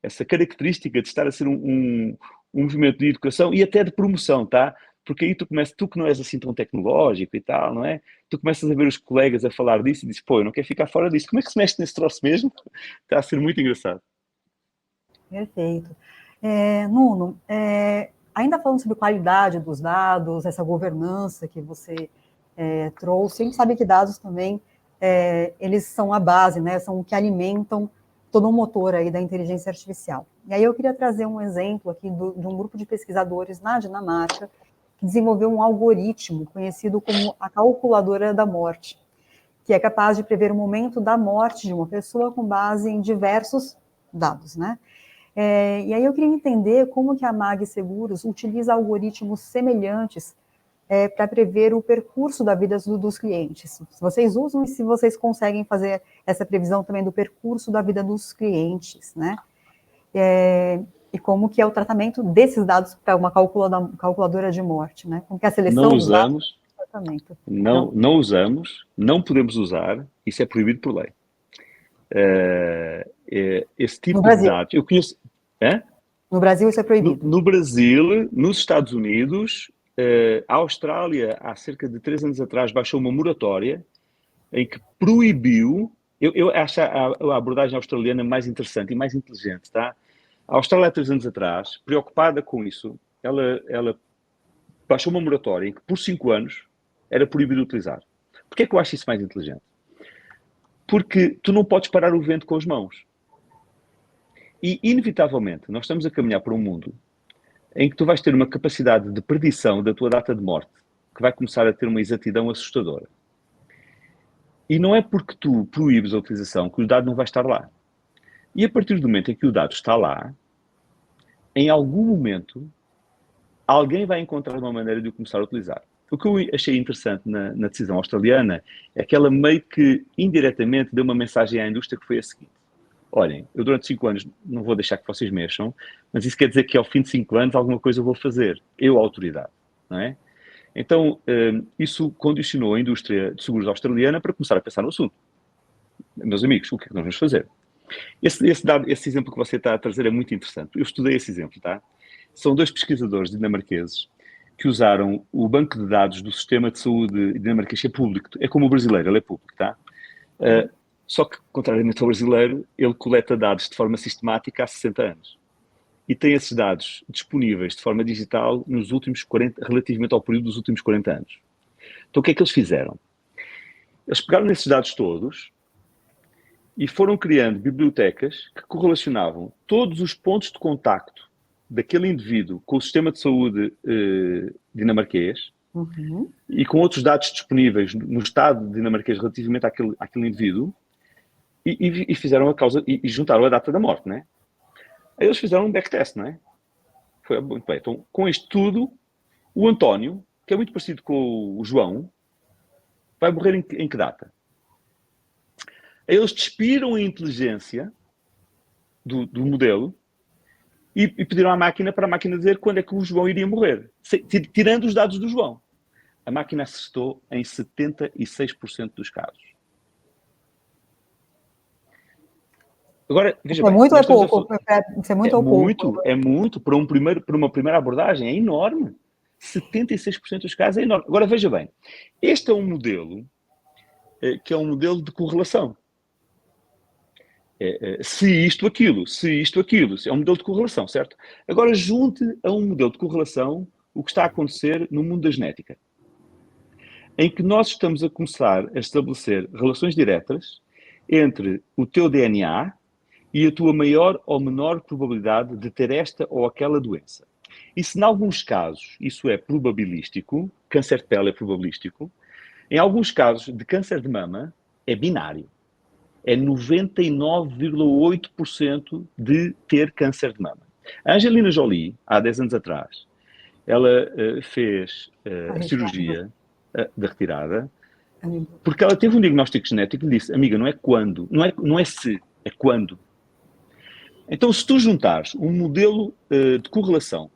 [SPEAKER 3] essa característica de estar a ser um movimento de educação e até de promoção, tá? Porque aí tu que não és assim tão tecnológico e tal, não é? Tu começas a ver os colegas a falar disso e dizes, pô, eu não quero ficar fora disso. Como é que se mexe nesse troço mesmo? Está a ser muito engraçado.
[SPEAKER 2] Perfeito. Nuno, ainda falando sobre qualidade dos dados, essa governança que você trouxe, a gente sabe que dados também, eles são a base, né? São o que alimentam todo o motor aí da inteligência artificial. E aí eu queria trazer um exemplo aqui de um grupo de pesquisadores na Dinamarca que desenvolveu um algoritmo conhecido como a calculadora da morte, que é capaz de prever o momento da morte de uma pessoa com base em diversos dados, né? E aí eu queria entender como que a MAG Seguros utiliza algoritmos semelhantes para prever o percurso da vida dos clientes. Se vocês usam e se vocês conseguem fazer essa previsão também do percurso da vida dos clientes, né? E como que é o tratamento desses dados para uma calculadora de morte, né? Como que é a seleção
[SPEAKER 3] Não
[SPEAKER 2] dos dados
[SPEAKER 3] usamos, não usamos, não podemos usar, isso é proibido por lei. Esse tipo de dados, eu conheço...
[SPEAKER 2] No Brasil isso é proibido?
[SPEAKER 3] No Brasil, nos Estados Unidos, a Austrália, há cerca de 3 anos atrás, baixou uma moratória em que proibiu... Eu acho a abordagem australiana mais interessante e mais inteligente, tá? A Austrália, há 3 anos atrás, preocupada com isso, ela baixou uma moratória em que, por 5 anos, era proibido utilizar. Porquê é que eu acho isso mais inteligente? Porque tu não podes parar o vento com as mãos. E, inevitavelmente, nós estamos a caminhar para um mundo em que tu vais ter uma capacidade de predição da tua data de morte que vai começar a ter uma exatidão assustadora. E não é porque tu proíbes a utilização que o dado não vai estar lá. E a partir do momento em que o dado está lá, em algum momento, alguém vai encontrar uma maneira de o começar a utilizar. O que eu achei interessante na decisão australiana é que ela meio que, indiretamente, deu uma mensagem à indústria que foi a seguinte. Olhem, eu durante 5 anos não vou deixar que vocês mexam, mas isso quer dizer que ao fim de 5 anos alguma coisa eu vou fazer. Eu, a autoridade, não é? Então, isso condicionou a indústria de seguros australiana para começar a pensar no assunto. Meus amigos, o que é que nós vamos fazer? Esse exemplo que você está a trazer é muito interessante. Eu estudei esse exemplo, tá? São 2 pesquisadores dinamarqueses que usaram o banco de dados do sistema de saúde dinamarquês, que é público. É como o brasileiro, ele é público, tá? Só que, contrariamente ao brasileiro, ele coleta dados de forma sistemática há 60 anos. E tem esses dados disponíveis de forma digital nos últimos 40, relativamente ao período dos últimos 40 anos. Então, o que é que eles fizeram? Eles pegaram esses dados todos e foram criando bibliotecas que correlacionavam todos os pontos de contacto daquele indivíduo com o sistema de saúde dinamarquês
[SPEAKER 2] Uhum.
[SPEAKER 3] e com outros dados disponíveis no Estado dinamarquês relativamente àquele indivíduo, e fizeram a causa, e juntaram a data da morte, né? Aí eles fizeram um backtest, não é? Foi muito bem. Então, com isto tudo, o António, que é muito parecido com o João, vai morrer em que data? Aí eles despiram a inteligência do modelo e pediram à máquina para a máquina dizer quando é que o João iria morrer, tirando os dados do João. A máquina acertou em 76% dos casos. Agora, veja
[SPEAKER 2] Isso é
[SPEAKER 3] bem,
[SPEAKER 2] muito ou
[SPEAKER 3] nós
[SPEAKER 2] é
[SPEAKER 3] estamos a
[SPEAKER 2] pouco?
[SPEAKER 3] falar...
[SPEAKER 2] Isso é muito ou pouco?
[SPEAKER 3] É muito, para uma primeira abordagem, é enorme. 76% dos casos é enorme. Agora, veja bem, este é um modelo que é um modelo de correlação. Se isto, aquilo, é um modelo de correlação, certo? Agora, junte a um modelo de correlação o que está a acontecer no mundo da genética, em que nós estamos a começar a estabelecer relações diretas entre o teu DNA e a tua maior ou menor probabilidade de ter esta ou aquela doença. E se, em alguns casos, isso é probabilístico, câncer de pele é probabilístico, em alguns casos de câncer de mama, é binário. É 99,8% de ter câncer de mama. A Angelina Jolie, há 10 anos atrás, ela fez a cirurgia da retirada porque ela teve um diagnóstico genético e lhe disse, amiga, não é quando, não é se, é quando. Então, se tu juntares um modelo de correlação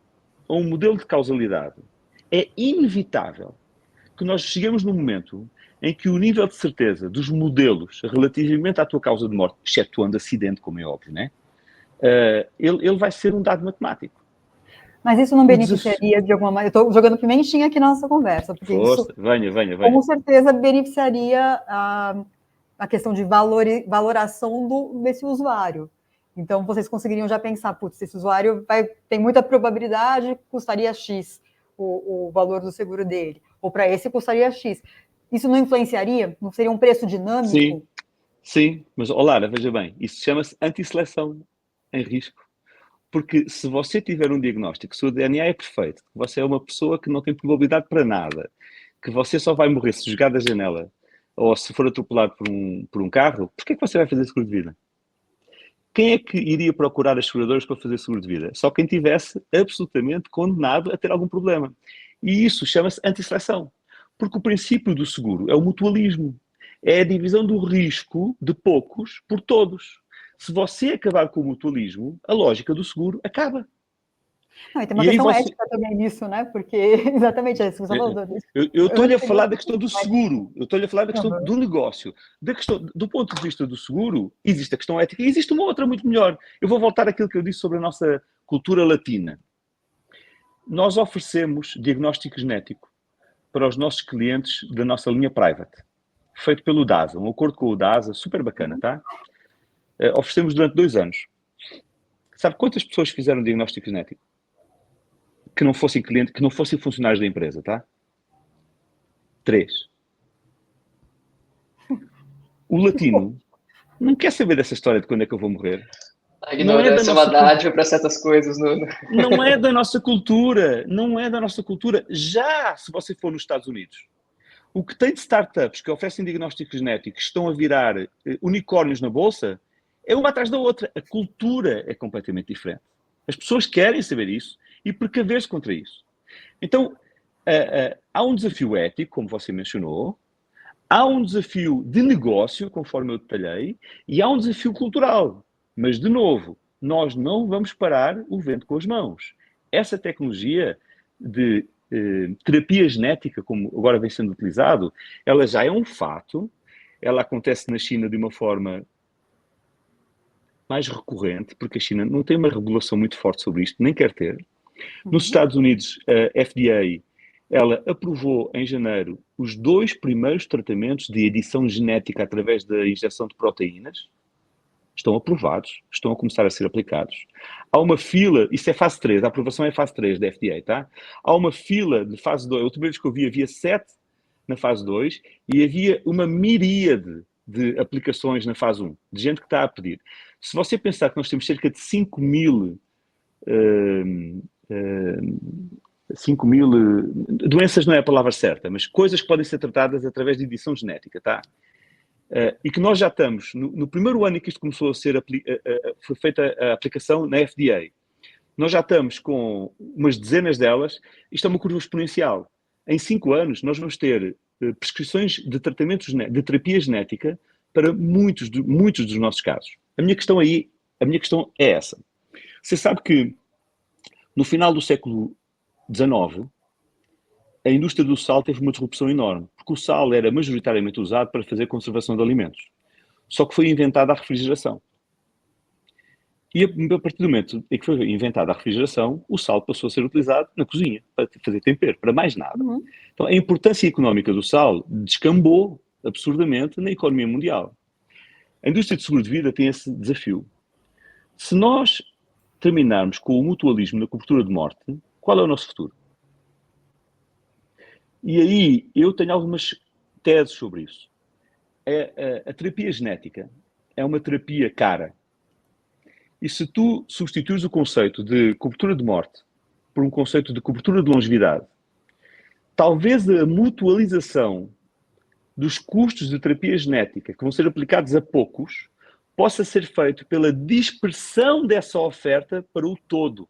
[SPEAKER 3] a um modelo de causalidade, é inevitável que nós chegamos num momento em que o nível de certeza dos modelos relativamente à tua causa de morte, excetuando acidente, como é óbvio, né? Ele vai ser um dado matemático.
[SPEAKER 2] Mas isso não beneficiaria de alguma maneira? Eu estou jogando pimentinha aqui na nossa conversa, porque
[SPEAKER 3] Força,
[SPEAKER 2] isso
[SPEAKER 3] venha.
[SPEAKER 2] com certeza beneficiaria a questão de valoração desse usuário. Então, vocês conseguiriam já pensar, putz, esse usuário tem muita probabilidade, custaria X o valor do seguro dele, ou para esse custaria X. Isso não influenciaria? Não seria um preço dinâmico?
[SPEAKER 3] Sim, mas, Lara, veja bem, isso chama-se antisseleção em risco. Porque se você tiver um diagnóstico, se o DNA é perfeito, que você é uma pessoa que não tem probabilidade para nada, que você só vai morrer se jogar da janela ou se for atropelado por um carro, por que é que você vai fazer seguro de vida? Quem é que iria procurar as seguradoras para fazer seguro de vida? Só quem tivesse absolutamente condenado a ter algum problema. E isso chama-se antisseleção. Porque o princípio do seguro é o mutualismo. É a divisão do risco de poucos por todos. Se você acabar com o mutualismo, a lógica do seguro acaba.
[SPEAKER 2] Não, e tem uma questão ética também nisso, né? Porque exatamente é isso que você falou.
[SPEAKER 3] Eu estou-lhe a falar da questão do seguro, eu estou-lhe a falar da questão do negócio. Do ponto de vista do seguro, existe a questão ética e existe uma outra muito melhor. Eu vou voltar àquilo que eu disse sobre a nossa cultura latina. Nós oferecemos diagnóstico genético para os nossos clientes da nossa linha private, feito pelo DASA, um acordo com o DASA, super bacana, tá? Oferecemos durante 2 anos. Sabe quantas pessoas fizeram diagnóstico genético? Que não fossem clientes, que não fossem funcionários da empresa, tá? 3. O latino não quer saber dessa história de quando é que eu vou morrer.
[SPEAKER 1] A ignorância é uma dádiva para certas coisas.
[SPEAKER 3] Não é da nossa cultura. Não é da nossa cultura. Já se você for nos Estados Unidos, o que tem de startups que oferecem diagnósticos genéticos estão a virar unicórnios na bolsa é uma atrás da outra. A cultura é completamente diferente. As pessoas querem saber isso e precaver-se contra isso. Então, há um desafio ético, como você mencionou, há um desafio de negócio, conforme eu detalhei, e há um desafio cultural. Mas, de novo, nós não vamos parar o vento com as mãos. Essa tecnologia de terapia genética, como agora vem sendo utilizado, ela já é um fato, ela acontece na China de uma forma mais recorrente, porque a China não tem uma regulação muito forte sobre isto, nem quer ter. Nos Estados Unidos, a FDA, ela aprovou em janeiro os 2 primeiros tratamentos de edição genética através da injeção de proteínas. Estão aprovados, estão a começar a ser aplicados. Há uma fila, isso é fase 3, a aprovação é fase 3 da FDA, tá? Há uma fila de fase 2, a última vez que eu vi havia 7 na fase 2 e havia uma miríade de aplicações na fase 1, de gente que está a pedir. Se você pensar que nós temos cerca de 5 mil 5 mil... doenças não é a palavra certa, mas coisas que podem ser tratadas através de edição genética, tá? E que nós já estamos, no primeiro ano em que isto começou a ser... foi feita a aplicação na FDA, nós já estamos com umas dezenas delas, isto é uma curva exponencial. Em 5 anos, nós vamos ter prescrições de tratamentos, de terapia genética para muitos dos nossos casos. A minha questão é essa. Você sabe que no final do século XIX, a indústria do sal teve uma disrupção enorme, porque o sal era majoritariamente usado para fazer conservação de alimentos. Só que foi inventada a refrigeração. E a partir do momento em que foi inventada a refrigeração, o sal passou a ser utilizado na cozinha, para fazer tempero, para mais nada. Então, a importância económica do sal descambou absurdamente na economia mundial. A indústria de seguro de vida tem esse desafio. Se nós terminarmos com o mutualismo na cobertura de morte, qual é o nosso futuro? E aí eu tenho algumas teses sobre isso. A terapia genética é uma terapia cara. E se tu substituís o conceito de cobertura de morte por um conceito de cobertura de longevidade, talvez a mutualização dos custos de terapia genética que vão ser aplicados a poucos possa ser feito pela dispersão dessa oferta para o todo,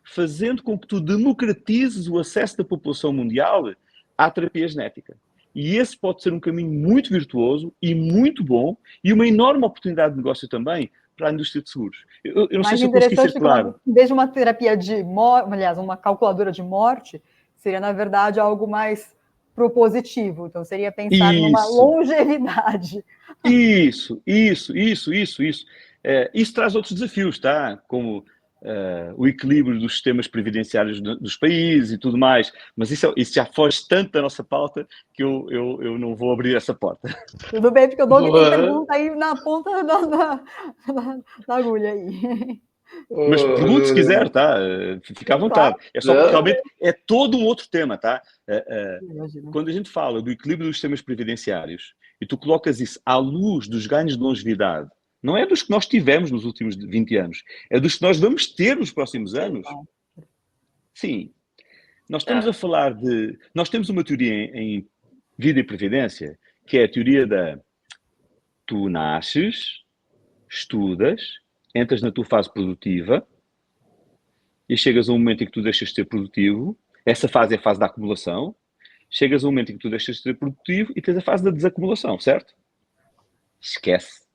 [SPEAKER 3] fazendo com que tu democratizes o acesso da população mundial à terapia genética. E esse pode ser um caminho muito virtuoso e muito bom e uma enorme oportunidade de negócio também para a indústria de seguros. Eu não sei se eu consegui ser claro.
[SPEAKER 2] Em vez de uma terapia de morte, aliás, uma calculadora de morte, seria, na verdade, algo mais propositivo. Então, seria pensar numa longevidade.
[SPEAKER 3] Isso. Isso traz outros desafios, tá? Como o equilíbrio dos sistemas previdenciários dos países e tudo mais. Mas isso já foge tanto da nossa pauta que eu não vou abrir essa porta.
[SPEAKER 2] Tudo bem, porque o Doug tem pergunta aí na ponta da agulha aí.
[SPEAKER 3] Mas pergunte se quiser, tá? Fica à vontade. Claro. É só porque realmente é todo um outro tema, tá? Quando a gente fala do equilíbrio dos sistemas previdenciários e tu colocas isso à luz dos ganhos de longevidade, não é dos que nós tivemos nos últimos 20 anos, é dos que nós vamos ter nos próximos anos. Sim. Nós estamos a falar de... Nós temos uma teoria em vida e previdência, que é a teoria da... Tu nasces, estudas, entras na tua fase produtiva e chegas a um momento em que tu deixas de ser produtivo. Essa fase é a fase da acumulação. Chegas a um momento em que tu deixas de ser produtivo e tens a fase da desacumulação, certo? Esquece.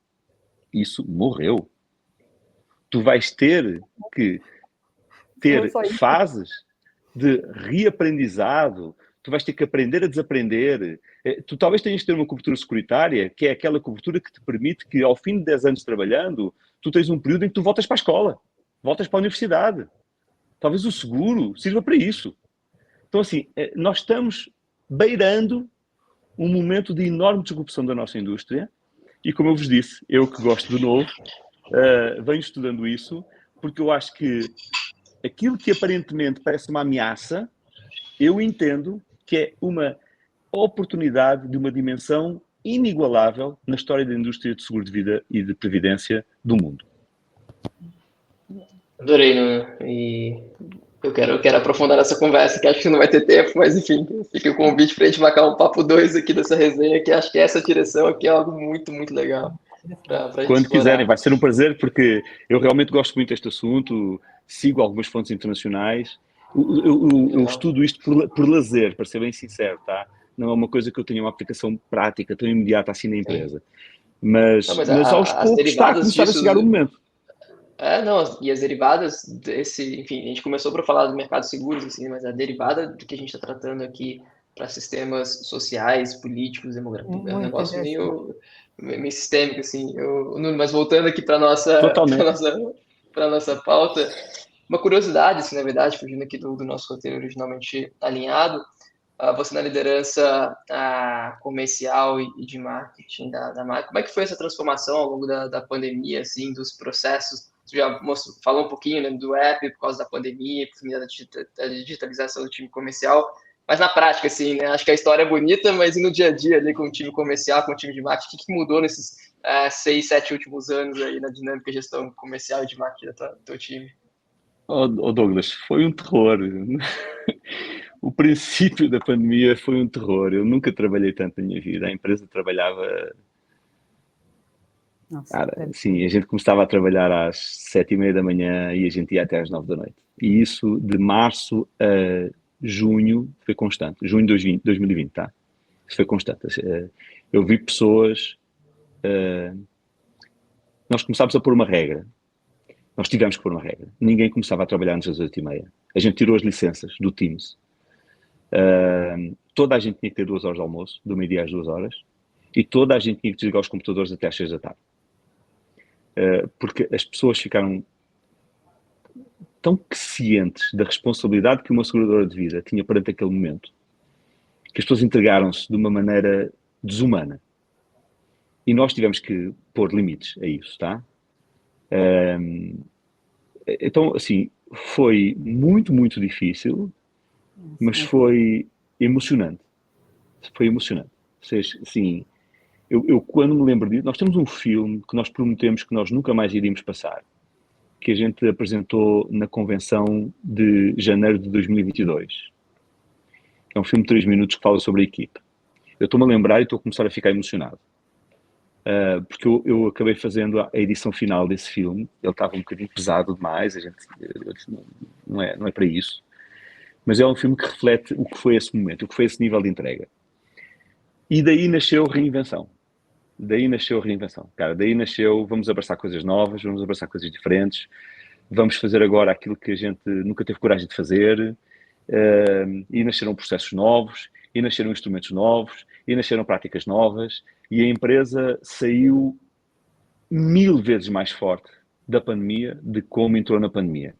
[SPEAKER 3] Isso morreu. Tu vais ter que ter fases de reaprendizado. Tu vais ter que aprender a desaprender. Tu talvez tenhas de ter uma cobertura securitária, que é aquela cobertura que te permite que, ao fim de 10 anos trabalhando, tu tens um período em que tu voltas para a escola, voltas para a universidade. Talvez o seguro sirva para isso. Então, assim, nós estamos beirando um momento de enorme disrupção da nossa indústria e, como eu vos disse, eu que gosto de novo, venho estudando isso, porque eu acho que aquilo que aparentemente parece uma ameaça, eu entendo que é uma oportunidade de uma dimensão inigualável na história da indústria de seguro de vida e de previdência do mundo.
[SPEAKER 1] Adorei, Nuno. E eu quero aprofundar essa conversa, que acho que não vai ter tempo, mas enfim, fica o convite para a gente marcar um papo 2 aqui dessa resenha, que acho que essa direção aqui é algo muito, muito legal.
[SPEAKER 3] Quando quiserem, vai ser um prazer, porque eu realmente gosto muito deste assunto, sigo algumas fontes internacionais, eu estudo isto por lazer, para ser bem sincero, tá? Não é uma coisa que eu tenha uma aplicação prática tão imediata assim na empresa. Mas aos poucos está a começar a chegar o momento.
[SPEAKER 1] E as derivadas desse, enfim, a gente começou para falar do mercado de seguros, assim, mas a derivada do que a gente está tratando aqui para sistemas sociais, políticos, demográficos, é um negócio meio sistêmico, assim. Mas voltando aqui para a nossa pauta, uma curiosidade, assim, na verdade, fugindo aqui do nosso roteiro originalmente alinhado, você na liderança comercial e de marketing da marca, como é que foi essa transformação ao longo da pandemia, assim, dos processos? Você já falou um pouquinho, né, do app por causa da pandemia, por causa da digitalização do time comercial, mas na prática, assim, né, acho que a história é bonita, mas e no dia a dia ali com o time comercial, com o time de marketing, o que mudou nesses 6, 7 últimos anos aí na dinâmica de gestão comercial e de marketing do teu time?
[SPEAKER 3] Douglas, foi um terror. o princípio da pandemia foi um terror. Eu nunca trabalhei tanto na minha vida. A empresa trabalhava...
[SPEAKER 2] Nossa,
[SPEAKER 3] sim, a gente começava a trabalhar às 7h30 da manhã e a gente ia até às 9 da noite. E isso de março a junho foi constante. Junho de 2020, tá? Isso foi constante. Eu vi pessoas... Nós começámos a pôr uma regra. Nós tivemos que pôr uma regra. Ninguém começava a trabalhar antes das 8h30. A gente tirou as licenças do Teams. Toda a gente tinha que ter 2 horas de almoço, do meio-dia às 2 horas, e toda a gente tinha que desligar os computadores até às 6 da tarde. Porque as pessoas ficaram tão cientes da responsabilidade que uma seguradora de vida tinha perante aquele momento, que as pessoas entregaram-se de uma maneira desumana. E nós tivemos que pôr limites a isso, tá? Então, assim, foi muito, muito difícil, mas foi emocionante. Foi emocionante. Ou seja, assim, eu quando me lembro disso, nós temos um filme que nós prometemos que nós nunca mais iríamos passar, que a gente apresentou na convenção de janeiro de 2022. É um filme de 3 minutos que fala sobre a equipe. Eu estou-me a lembrar e estou a começar a ficar emocionado. Porque eu acabei fazendo a edição final desse filme. Ele estava um bocadinho pesado demais, eu disse, não é para isso. Mas é um filme que reflete o que foi esse momento, o que foi esse nível de entrega. E daí nasceu reinvenção. Cara, daí nasceu, vamos abraçar coisas novas, vamos abraçar coisas diferentes, vamos fazer agora aquilo que a gente nunca teve coragem de fazer, e nasceram processos novos, e nasceram instrumentos novos, e nasceram práticas novas, e a empresa saiu 1000 vezes mais forte da pandemia de como entrou na pandemia.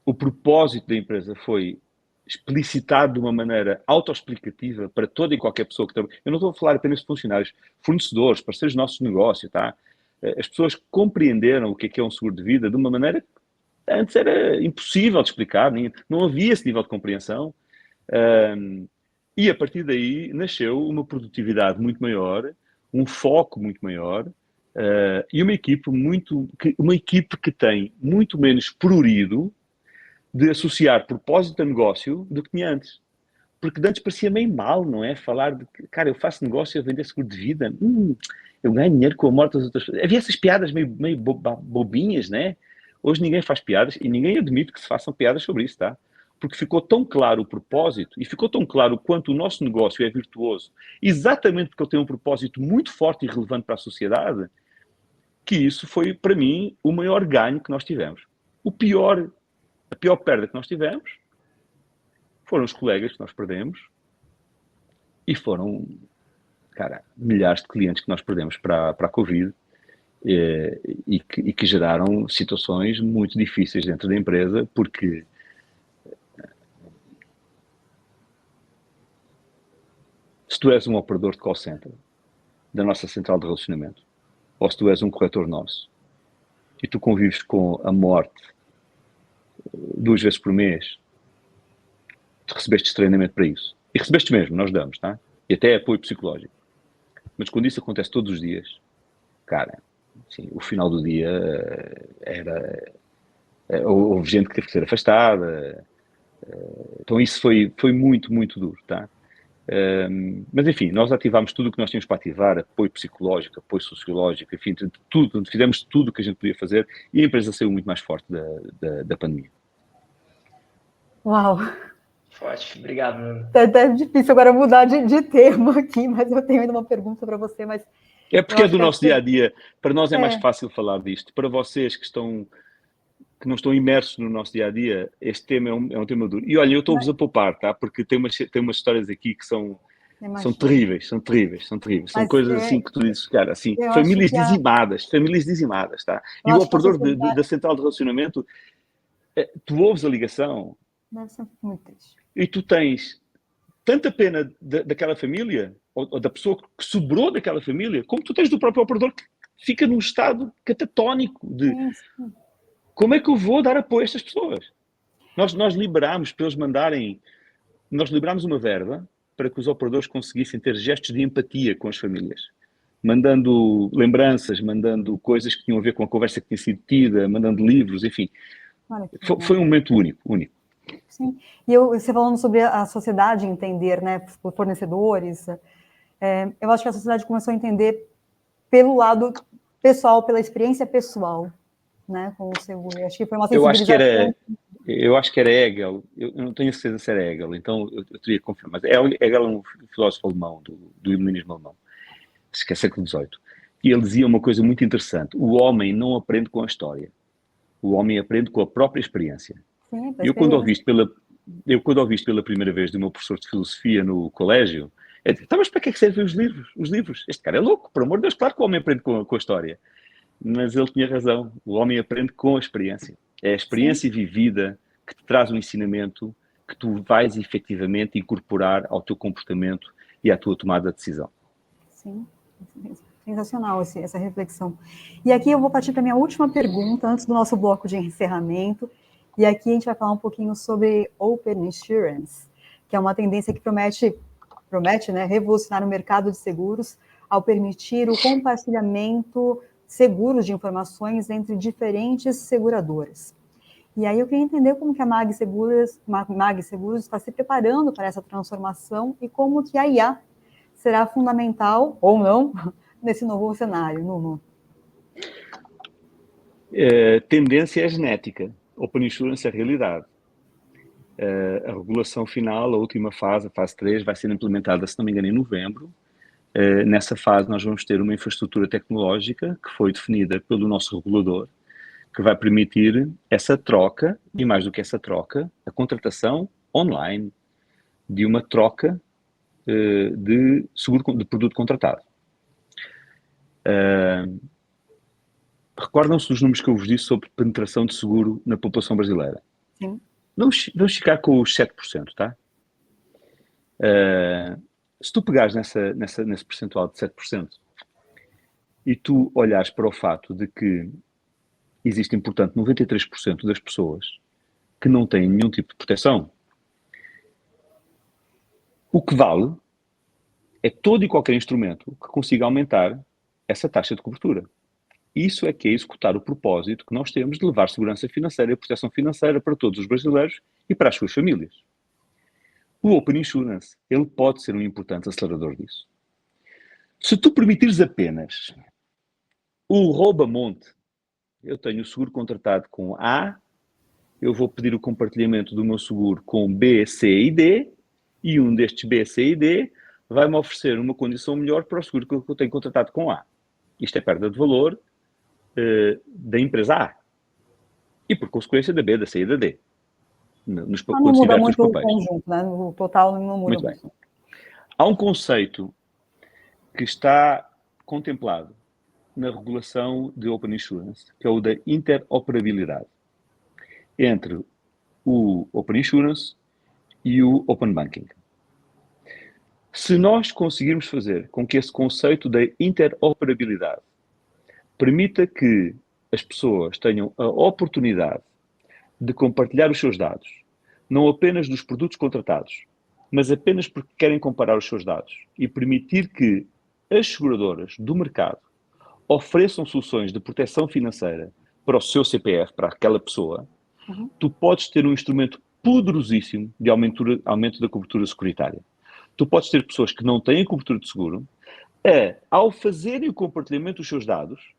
[SPEAKER 3] O propósito da empresa foi explicitado de uma maneira autoexplicativa para toda e qualquer pessoa que trabalha. Eu não estou a falar apenas de funcionários, fornecedores, parceiros dos nossos negócios, tá? As pessoas compreenderam o que é um seguro de vida de uma maneira que antes era impossível de explicar, não havia esse nível de compreensão. E a partir daí nasceu uma produtividade muito maior, um foco muito maior, e uma equipe que tem muito menos prurido de associar propósito a negócio do que tinha antes. Porque antes parecia meio mal, não é? Falar de que, cara, eu faço negócio a vender seguro de vida, eu ganho dinheiro com a morte das outras pessoas. Havia essas piadas meio bobinhas, né? Hoje ninguém faz piadas e ninguém admite que se façam piadas sobre isso, tá? Porque ficou tão claro o propósito e ficou tão claro o quanto o nosso negócio é virtuoso, exatamente porque ele tem um propósito muito forte e relevante para a sociedade, que isso foi, para mim, o maior ganho que nós tivemos. A pior perda que nós tivemos foram os colegas que nós perdemos e foram, cara, milhares de clientes que nós perdemos para a Covid e que geraram situações muito difíceis dentro da empresa, porque se tu és um operador de call center da nossa central de relacionamento, ou se tu és um corretor nosso, e tu convives com a morte 2 vezes por mês, tu recebeste treinamento para isso. E recebeste mesmo, nós damos, tá? E até apoio psicológico. Mas quando isso acontece todos os dias, cara, assim, o final do dia houve gente que teve que ser afastada. Então isso foi muito, muito duro, tá? Mas enfim, nós ativámos tudo o que nós tínhamos para ativar, apoio psicológico, apoio sociológico, enfim, tudo, fizemos tudo o que a gente podia fazer e a empresa saiu muito mais forte da pandemia.
[SPEAKER 2] Uau!
[SPEAKER 1] Forte, obrigado, Nuno.
[SPEAKER 2] É até difícil agora mudar de termo aqui, mas eu tenho ainda uma pergunta para você, mas...
[SPEAKER 3] É porque é do nosso dia a dia, para nós é mais
[SPEAKER 2] É.
[SPEAKER 3] fácil falar disto, para vocês que não estão imersos no nosso dia a dia, este tema é um tema duro. E olha, eu estou-vos a poupar, tá? Porque tem umas histórias aqui que são terríveis. São
[SPEAKER 2] Mas
[SPEAKER 3] coisas assim que tu dizes, cara, assim,
[SPEAKER 2] eu
[SPEAKER 3] famílias
[SPEAKER 2] acho que
[SPEAKER 3] dizimadas, tá? E
[SPEAKER 2] eu
[SPEAKER 3] o
[SPEAKER 2] acho que a
[SPEAKER 3] operador
[SPEAKER 2] sociedade...
[SPEAKER 3] da central de relacionamento, tu ouves a ligação
[SPEAKER 2] Nossa, muito triste.
[SPEAKER 3] e tu tens tanta pena daquela família, ou da pessoa que sobrou daquela família, como tu tens do próprio operador que fica num estado catatónico de como é que eu vou dar apoio a estas pessoas? Nós liberámos para eles mandarem, nós liberámos uma verba para que os operadores conseguissem ter gestos de empatia com as famílias, mandando lembranças, mandando coisas que tinham a ver com a conversa que tinha sido tida, mandando livros, enfim. Foi um momento único.
[SPEAKER 2] Sim. E você falando sobre a sociedade entender, né, por fornecedores, eu acho que a sociedade começou a entender pelo lado pessoal, pela experiência pessoal, né, com o seguro. Acho que foi uma sensibilização.
[SPEAKER 3] Eu acho que era Hegel, eu não tenho certeza se era Hegel, então eu teria que confirmar, mas Hegel é um filósofo alemão, do iluminismo alemão, acho que é século XVIII, e ele dizia uma coisa muito interessante: o homem não aprende com a história, o homem aprende com a própria experiência.
[SPEAKER 2] Sim,
[SPEAKER 3] Eu quando ouvi isto pela primeira vez do meu professor de filosofia no colégio, eu disse, mas para que é que servem os livros? Os livros? Este cara é louco, por amor de Deus, claro que o homem aprende com a história. Mas ele tinha razão, o homem aprende com a experiência. É a experiência vivida que te traz um ensinamento que tu vais efetivamente incorporar ao teu comportamento e à tua tomada de decisão.
[SPEAKER 2] Sim, sensacional essa reflexão. E aqui eu vou partir para a minha última pergunta, antes do nosso bloco de encerramento, e aqui a gente vai falar um pouquinho sobre Open Insurance, que é uma tendência que promete, né, revolucionar o mercado de seguros ao permitir o compartilhamento seguros de informações entre diferentes seguradoras. E aí eu queria entender como que a Mag Seguros está se preparando para essa transformação e como que a IA será fundamental, ou não, nesse novo cenário, Nuno.
[SPEAKER 3] Tendência é genética. Open Insurance é realidade. A regulação final, a última fase, a fase 3, vai ser implementada, se não me engano, em novembro. Nessa fase nós vamos ter uma infraestrutura tecnológica que foi definida pelo nosso regulador, que vai permitir essa troca, e mais do que essa troca, a contratação online de uma troca de seguro de produto contratado. Recordam-se dos números que eu vos disse sobre penetração de seguro na população brasileira?
[SPEAKER 2] Sim.
[SPEAKER 3] Vamos ficar com os 7%, tá? Se tu pegares nesse percentual de 7% e tu olhares para o fato de que existem, portanto, 93% das pessoas que não têm nenhum tipo de proteção, o que vale é todo e qualquer instrumento que consiga aumentar essa taxa de cobertura. Isso é que é executar o propósito que nós temos de levar segurança financeira e proteção financeira para todos os brasileiros e para as suas famílias. O Open Insurance, ele pode ser um importante acelerador disso. Se tu permitires apenas o rouba-monte, eu tenho o seguro contratado com A, eu vou pedir o compartilhamento do meu seguro com B, C e D, e um destes B, C e D vai-me oferecer uma condição melhor para o seguro que eu tenho contratado com A. Isto é perda de valor da empresa A. E, por consequência, da B, da C e da D.
[SPEAKER 2] Não muda muito o conjunto, né? No total não muda
[SPEAKER 3] muito. Bem. Há um conceito que está contemplado na regulação de Open Insurance, que é o da interoperabilidade entre o Open Insurance e o Open Banking. Se nós conseguirmos fazer com que esse conceito da interoperabilidade permita que as pessoas tenham a oportunidade de compartilhar os seus dados, não apenas dos produtos contratados, mas apenas porque querem comparar os seus dados e permitir que as seguradoras do mercado ofereçam soluções de proteção financeira para o seu CPF, para aquela pessoa, tu podes ter um instrumento poderosíssimo de aumento da cobertura securitária. Tu podes ter pessoas que não têm cobertura de seguro, ao fazerem o compartilhamento dos seus dados,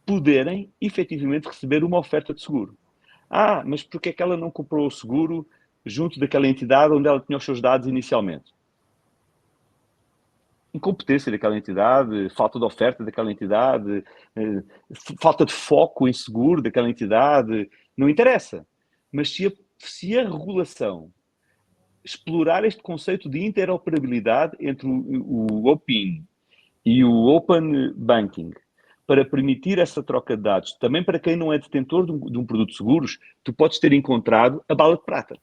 [SPEAKER 3] poderem efetivamente receber uma oferta de seguro. Mas porque é que ela não comprou o seguro junto daquela entidade onde ela tinha os seus dados inicialmente? Incompetência daquela entidade, falta de oferta daquela entidade, falta de foco em seguro daquela entidade, não interessa. Mas se a regulação explorar este conceito de interoperabilidade entre o OPIN e o Open Banking, para permitir essa troca de dados, também para quem não é detentor de um produto de seguros, tu podes ter encontrado a bala de prata.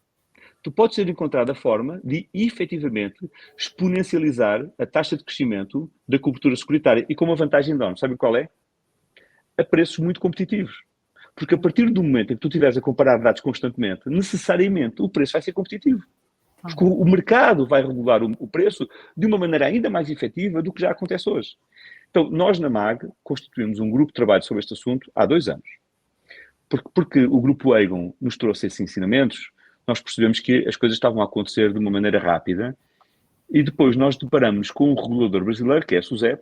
[SPEAKER 3] Tu podes ter encontrado a forma de, efetivamente, exponencializar a taxa de crescimento da cobertura securitária. E com uma vantagem enorme. Sabe qual é? A preços muito competitivos. Porque a partir do momento em que tu estiveres a comparar dados constantemente, necessariamente o preço vai ser competitivo. Porque o mercado vai regular o preço de uma maneira ainda mais efetiva do que já acontece hoje. Então, nós na MAG constituímos um grupo de trabalho sobre este assunto há 2 anos. Porque o Grupo Aegon nos trouxe esses ensinamentos, nós percebemos que as coisas estavam a acontecer de uma maneira rápida e depois nós deparamos com um regulador brasileiro, que é a SUSEP,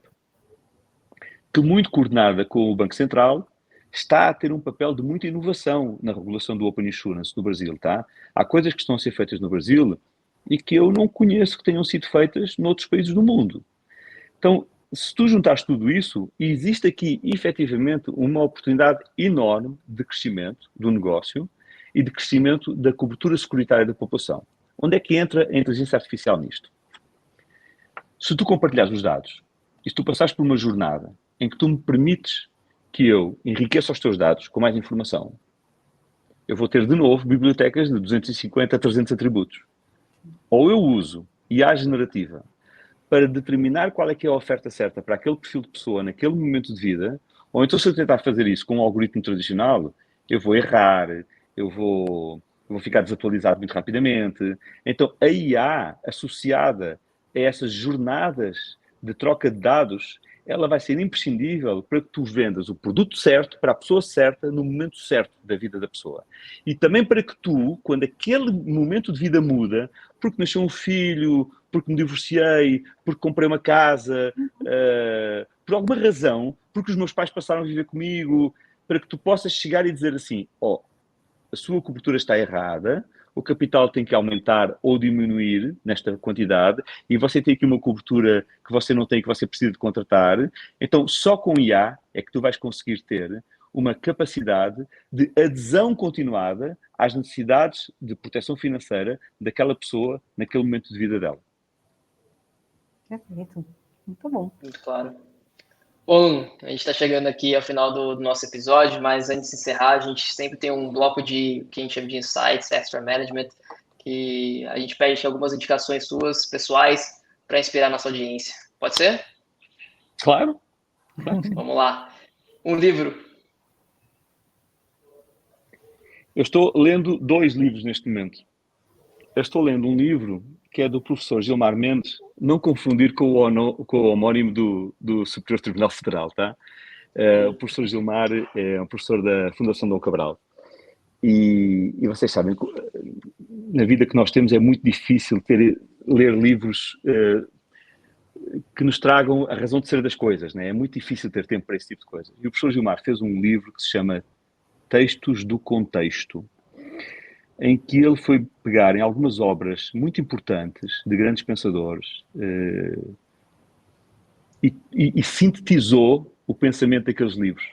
[SPEAKER 3] que muito coordenada com o Banco Central, está a ter um papel de muita inovação na regulação do Open Insurance no Brasil, tá? Há coisas que estão a ser feitas no Brasil e que eu não conheço que tenham sido feitas noutros países do mundo. Então, se tu juntares tudo isso, existe aqui, efetivamente, uma oportunidade enorme de crescimento do negócio e de crescimento da cobertura securitária da população. Onde é que entra a inteligência artificial nisto? Se tu compartilhares os dados e se tu passares por uma jornada em que tu me permites que eu enriqueça os teus dados com mais informação, eu vou ter, de novo, bibliotecas de 250 a 300 atributos. Ou eu uso IA generativa para determinar qual é que é a oferta certa para aquele perfil de pessoa naquele momento de vida, ou então se eu tentar fazer isso com um algoritmo tradicional, eu vou errar, eu vou ficar desatualizado muito rapidamente. Então, a IA associada a essas jornadas de troca de dados, ela vai ser imprescindível para que tu vendas o produto certo para a pessoa certa no momento certo da vida da pessoa. E também para que tu, quando aquele momento de vida muda, porque nasceu um filho, porque me divorciei, porque comprei uma casa, por alguma razão, porque os meus pais passaram a viver comigo, para que tu possas chegar e dizer assim, a sua cobertura está errada, o capital tem que aumentar ou diminuir nesta quantidade e você tem aqui uma cobertura que você não tem, que você precisa de contratar. Então, só com IA é que tu vais conseguir ter uma capacidade de adesão continuada às necessidades de proteção financeira daquela pessoa naquele momento de vida dela.
[SPEAKER 2] Perfeito. Muito bom.
[SPEAKER 1] Muito claro. Bom, a gente está chegando aqui ao final do nosso episódio, mas antes de encerrar, a gente sempre tem um bloco de que a gente chama de Insights, Extra Management, que a gente pede algumas indicações suas, pessoais, para inspirar a nossa audiência. Pode ser?
[SPEAKER 3] Claro.
[SPEAKER 1] Vamos lá. Um livro.
[SPEAKER 3] Eu estou lendo 2 livros neste momento. Eu estou lendo um livro que é do professor Gilmar Mendes, não confundir com o homónimo do Superior Tribunal Federal, tá? O professor Gilmar é um professor da Fundação Dom Cabral. E vocês sabem, na vida que nós temos é muito difícil ler livros que nos tragam a razão de ser das coisas, né? É muito difícil ter tempo para esse tipo de coisas. E o professor Gilmar fez um livro que se chama Textos do Contexto, em que ele foi pegar em algumas obras muito importantes de grandes pensadores e sintetizou o pensamento daqueles livros,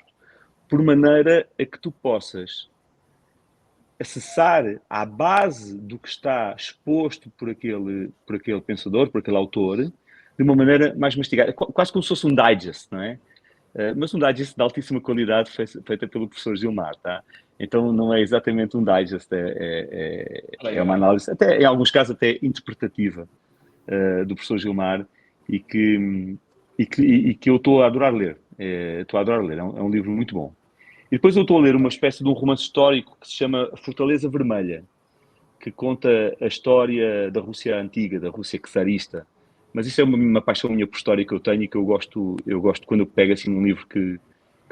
[SPEAKER 3] por maneira a que tu possas acessar à base do que está exposto por aquele pensador, por aquele autor, de uma maneira mais mastigada, quase como se fosse um digest, não é? Mas um digest de altíssima qualidade feita pelo professor Gilmar, tá? Então não é exatamente um digest, é uma análise, até em alguns casos até interpretativa, do professor Gilmar e que eu estou a adorar ler. É um livro muito bom. E depois eu estou a ler uma espécie de um romance histórico que se chama Fortaleza Vermelha, que conta a história da Rússia antiga, da Rússia czarista. Mas isso é uma paixão minha por história que eu tenho e que eu gosto quando eu pego assim um livro que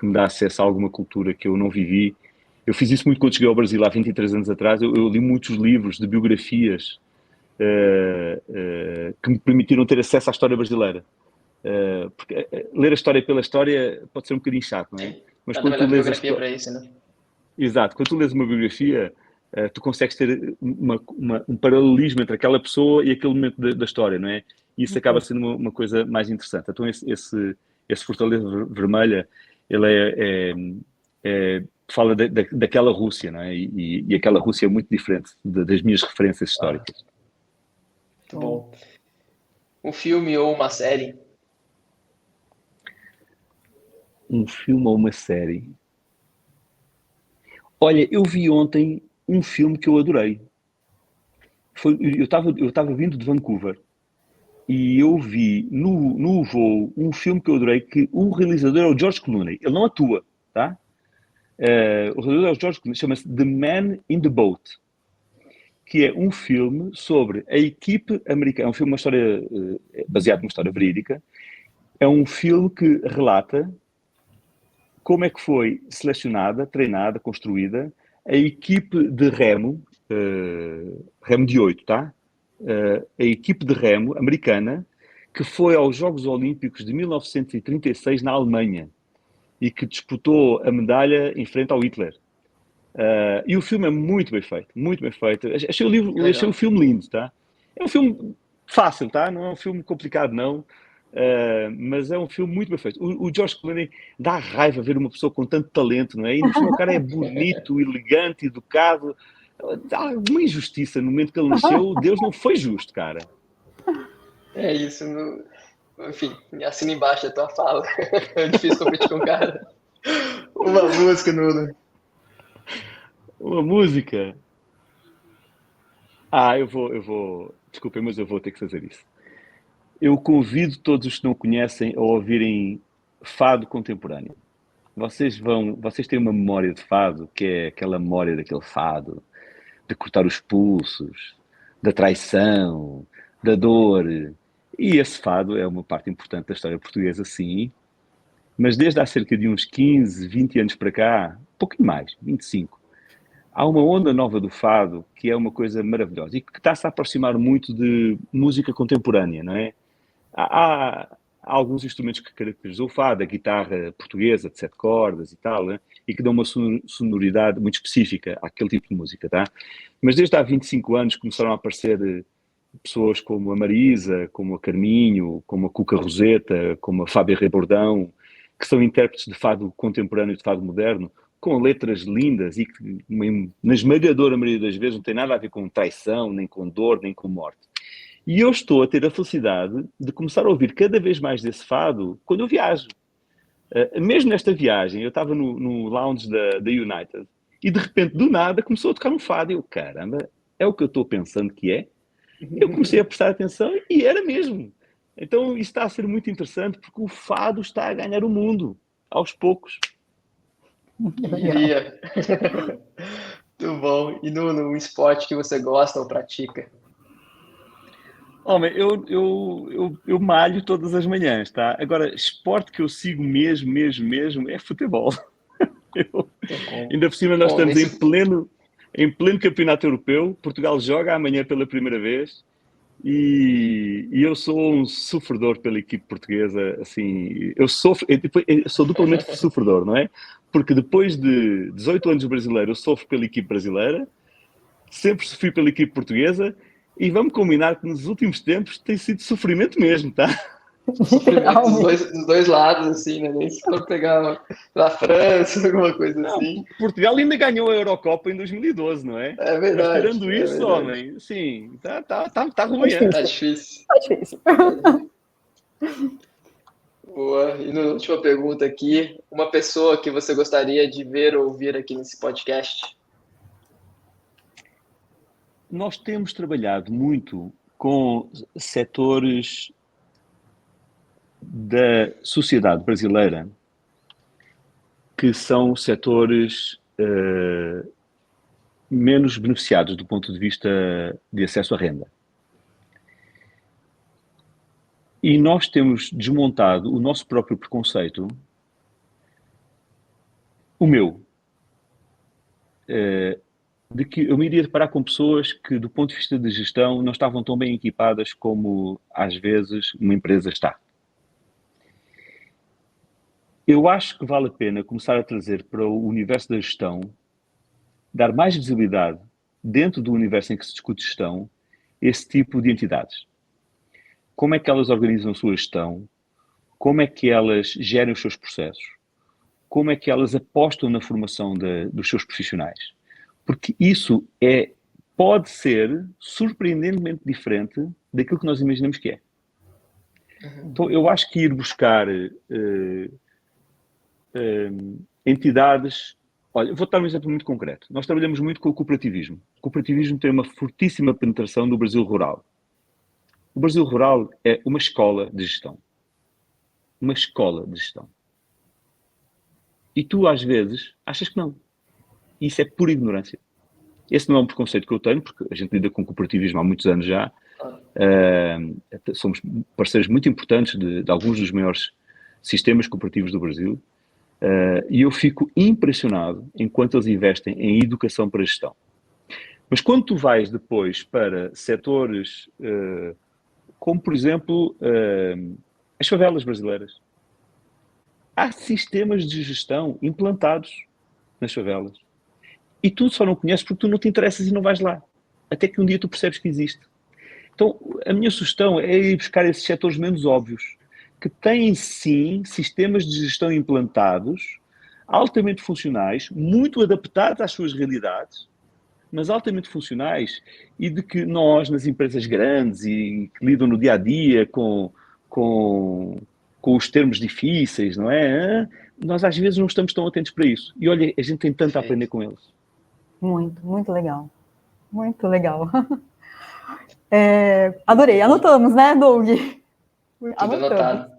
[SPEAKER 3] me dá acesso a alguma cultura que eu não vivi. Eu fiz isso muito quando cheguei ao Brasil há 23 anos atrás. Eu li muitos livros de biografias que me permitiram ter acesso à história brasileira. Porque ler a história pela história pode ser um bocadinho chato, não é? Mas quando tu lês
[SPEAKER 1] biografia para isso, né?
[SPEAKER 3] Exato. Quando tu lês uma biografia, tu consegues ter um paralelismo entre aquela pessoa e aquele momento da história, não é? E isso acaba sendo uma coisa mais interessante. Então esse Fortaleza Vermelha, ele fala daquela Rússia, não é? E aquela Rússia é muito diferente das minhas referências históricas.
[SPEAKER 1] Muito bom. Um filme ou uma série?
[SPEAKER 3] Um filme ou uma série? Olha, eu vi ontem um filme que eu adorei. Eu estava vindo de Vancouver e eu vi no voo um filme que eu adorei, que o realizador é o George Clooney. Ele não atua, tá? O realizador é o George Clooney, chama-se The Man in the Boat, que é um filme sobre a equipe americana. É um filme, uma história baseado numa história verídica. É um filme que relata como é que foi selecionada, treinada, construída a equipe de remo remo de 8, tá? A equipe de remo americana que foi aos Jogos Olímpicos de 1936 na Alemanha e que disputou a medalha em frente ao Hitler. E o filme é muito bem feito, muito bem feito. Achei o filme lindo, tá? É um filme fácil, tá? Não é um filme complicado, não. Mas é um filme muito bem feito. O George Clooney dá raiva ver uma pessoa com tanto talento, não é? E no final o cara é bonito, elegante, educado. Há uma injustiça no momento que ele nasceu. Deus não foi justo, cara.
[SPEAKER 1] É isso. Enfim, assina embaixo a tua fala. É difícil competir com o cara. Uma música, Nuno.
[SPEAKER 3] Uma música? Eu vou... Desculpem, mas eu vou ter que fazer isso. Eu convido todos os que não conhecem a ouvirem fado contemporâneo. Vocês têm uma memória de fado, que é aquela memória daquele fado, de cortar os pulsos, da traição, da dor. E esse fado é uma parte importante da história portuguesa, sim, mas desde há cerca de uns 15, 20 anos para cá, um pouquinho mais, 25, há uma onda nova do fado que é uma coisa maravilhosa e que está-se a aproximar muito de música contemporânea, não é? Há alguns instrumentos que caracterizam o fado, a guitarra portuguesa de 7 cordas e tal, né? E que dão uma sonoridade muito específica àquele tipo de música, tá? Mas desde há 25 anos começaram a aparecer pessoas como a Marisa, como a Carminho, como a Cuca Roseta, como a Fábia Rebordão, que são intérpretes de fado contemporâneo e de fado moderno, com letras lindas e que, na esmagadora maioria das vezes, não tem nada a ver com traição, nem com dor, nem com morte. E eu estou a ter a felicidade de começar a ouvir cada vez mais desse fado quando eu viajo. Mesmo nesta viagem, eu estava no lounge da United e de repente, do nada, começou a tocar um fado. E eu, caramba, é o que eu estou pensando que é? Eu comecei a prestar atenção e era mesmo. Então isso está a ser muito interessante porque o fado está a ganhar o mundo, aos poucos.
[SPEAKER 1] Iria. Muito bom. E no esporte que você gosta ou pratica?
[SPEAKER 3] Homem, eu malho todas as manhãs, tá? Agora, esporte que eu sigo mesmo é futebol. Ainda por cima nós estamos em pleno campeonato europeu. Portugal joga amanhã pela primeira vez e eu sou um sofredor pela equipe portuguesa. Assim, eu sou duplamente sofredor, não é? Porque depois de 18 anos brasileiro, eu sofro pela equipe brasileira, sempre sofri pela equipe portuguesa. E vamos combinar que nos últimos tempos tem sido sofrimento mesmo, tá?
[SPEAKER 1] Sofrimento dos dois lados, assim, né? Nem se for pegar a França, alguma coisa assim.
[SPEAKER 3] Portugal ainda ganhou a Eurocopa em 2012, não é?
[SPEAKER 1] É verdade.
[SPEAKER 3] Mas tirando isso, homem, sim, tá ruim.
[SPEAKER 1] Tá difícil.
[SPEAKER 2] Tá difícil.
[SPEAKER 1] Boa. E na última pergunta aqui, uma pessoa que você gostaria de ver ou ouvir aqui nesse podcast?
[SPEAKER 3] Nós temos trabalhado muito com setores da sociedade brasileira que são setores menos beneficiados do ponto de vista de acesso à renda. E nós temos desmontado o nosso próprio preconceito, o meu, de que eu me iria deparar com pessoas que, do ponto de vista de gestão, não estavam tão bem equipadas como, às vezes, uma empresa está. Eu acho que vale a pena começar a trazer para o universo da gestão, dar mais visibilidade dentro do universo em que se discute gestão, esse tipo de entidades. Como é que elas organizam a sua gestão? Como é que elas gerem os seus processos? Como é que elas apostam na formação dos seus profissionais? Porque isso pode ser surpreendentemente diferente daquilo que nós imaginamos que é. Então, eu acho que ir buscar entidades... Olha, vou dar um exemplo muito concreto. Nós trabalhamos muito com o cooperativismo. O cooperativismo tem uma fortíssima penetração no Brasil rural. O Brasil rural é uma escola de gestão. Uma escola de gestão. E tu, às vezes, achas que não. E isso é pura ignorância. Esse não é um preconceito que eu tenho, porque a gente lida com cooperativismo há muitos anos já. Somos parceiros muito importantes de alguns dos maiores sistemas cooperativos do Brasil. E eu fico impressionado enquanto eles investem em educação para a gestão. Mas quando tu vais depois para setores como, por exemplo, as favelas brasileiras, há sistemas de gestão implantados nas favelas. E tu só não conheces porque tu não te interessas e não vais lá. Até que um dia tu percebes que existe. Então, a minha sugestão é ir buscar esses setores menos óbvios, que têm, sim, sistemas de gestão implantados, altamente funcionais, muito adaptados às suas realidades, mas altamente funcionais, e de que nós, nas empresas grandes e que lidam no dia-a-dia com, com os termos difíceis, não é? Nós, às vezes, não estamos tão atentos para isso. E, olha, a gente tem tanto a aprender com eles.
[SPEAKER 2] Muito legal. Muito legal. Adorei. Anotamos, né, Doug?
[SPEAKER 1] Tudo
[SPEAKER 2] Anotamos.
[SPEAKER 1] anotado.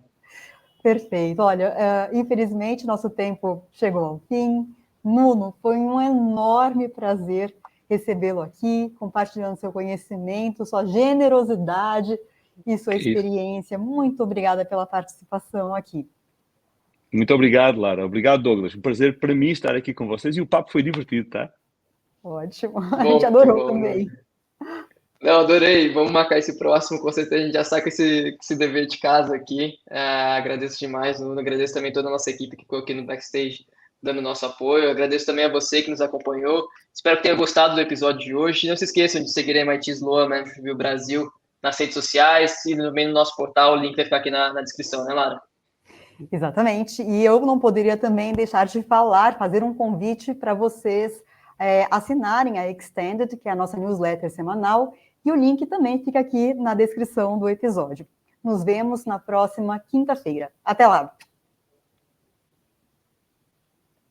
[SPEAKER 2] Perfeito. Olha, infelizmente, nosso tempo chegou ao fim. Nuno, foi um enorme prazer recebê-lo aqui, compartilhando seu conhecimento, sua generosidade e sua experiência. Muito obrigada pela participação aqui.
[SPEAKER 3] Muito obrigado, Lara. Obrigado, Douglas. Um prazer para mim estar aqui com vocês e o papo foi divertido, tá?
[SPEAKER 2] Ótimo. A gente adorou também.
[SPEAKER 1] Não, adorei. Vamos marcar esse próximo. Com certeza a gente já saca esse dever de casa aqui. Agradeço demais, Nuno. Agradeço também toda a nossa equipe que ficou aqui no backstage dando nosso apoio. Agradeço também a você que nos acompanhou. Espero que tenha gostado do episódio de hoje. Não se esqueçam de seguir a MIT Sloan Management Review Brasil nas redes sociais e também no nosso portal. O link vai ficar aqui na descrição, né, Lara?
[SPEAKER 2] Exatamente. E eu não poderia também deixar de fazer um convite para vocês assinarem a Extended, que é a nossa newsletter semanal, e o link também fica aqui na descrição do episódio. Nos vemos na próxima quinta-feira. Até lá!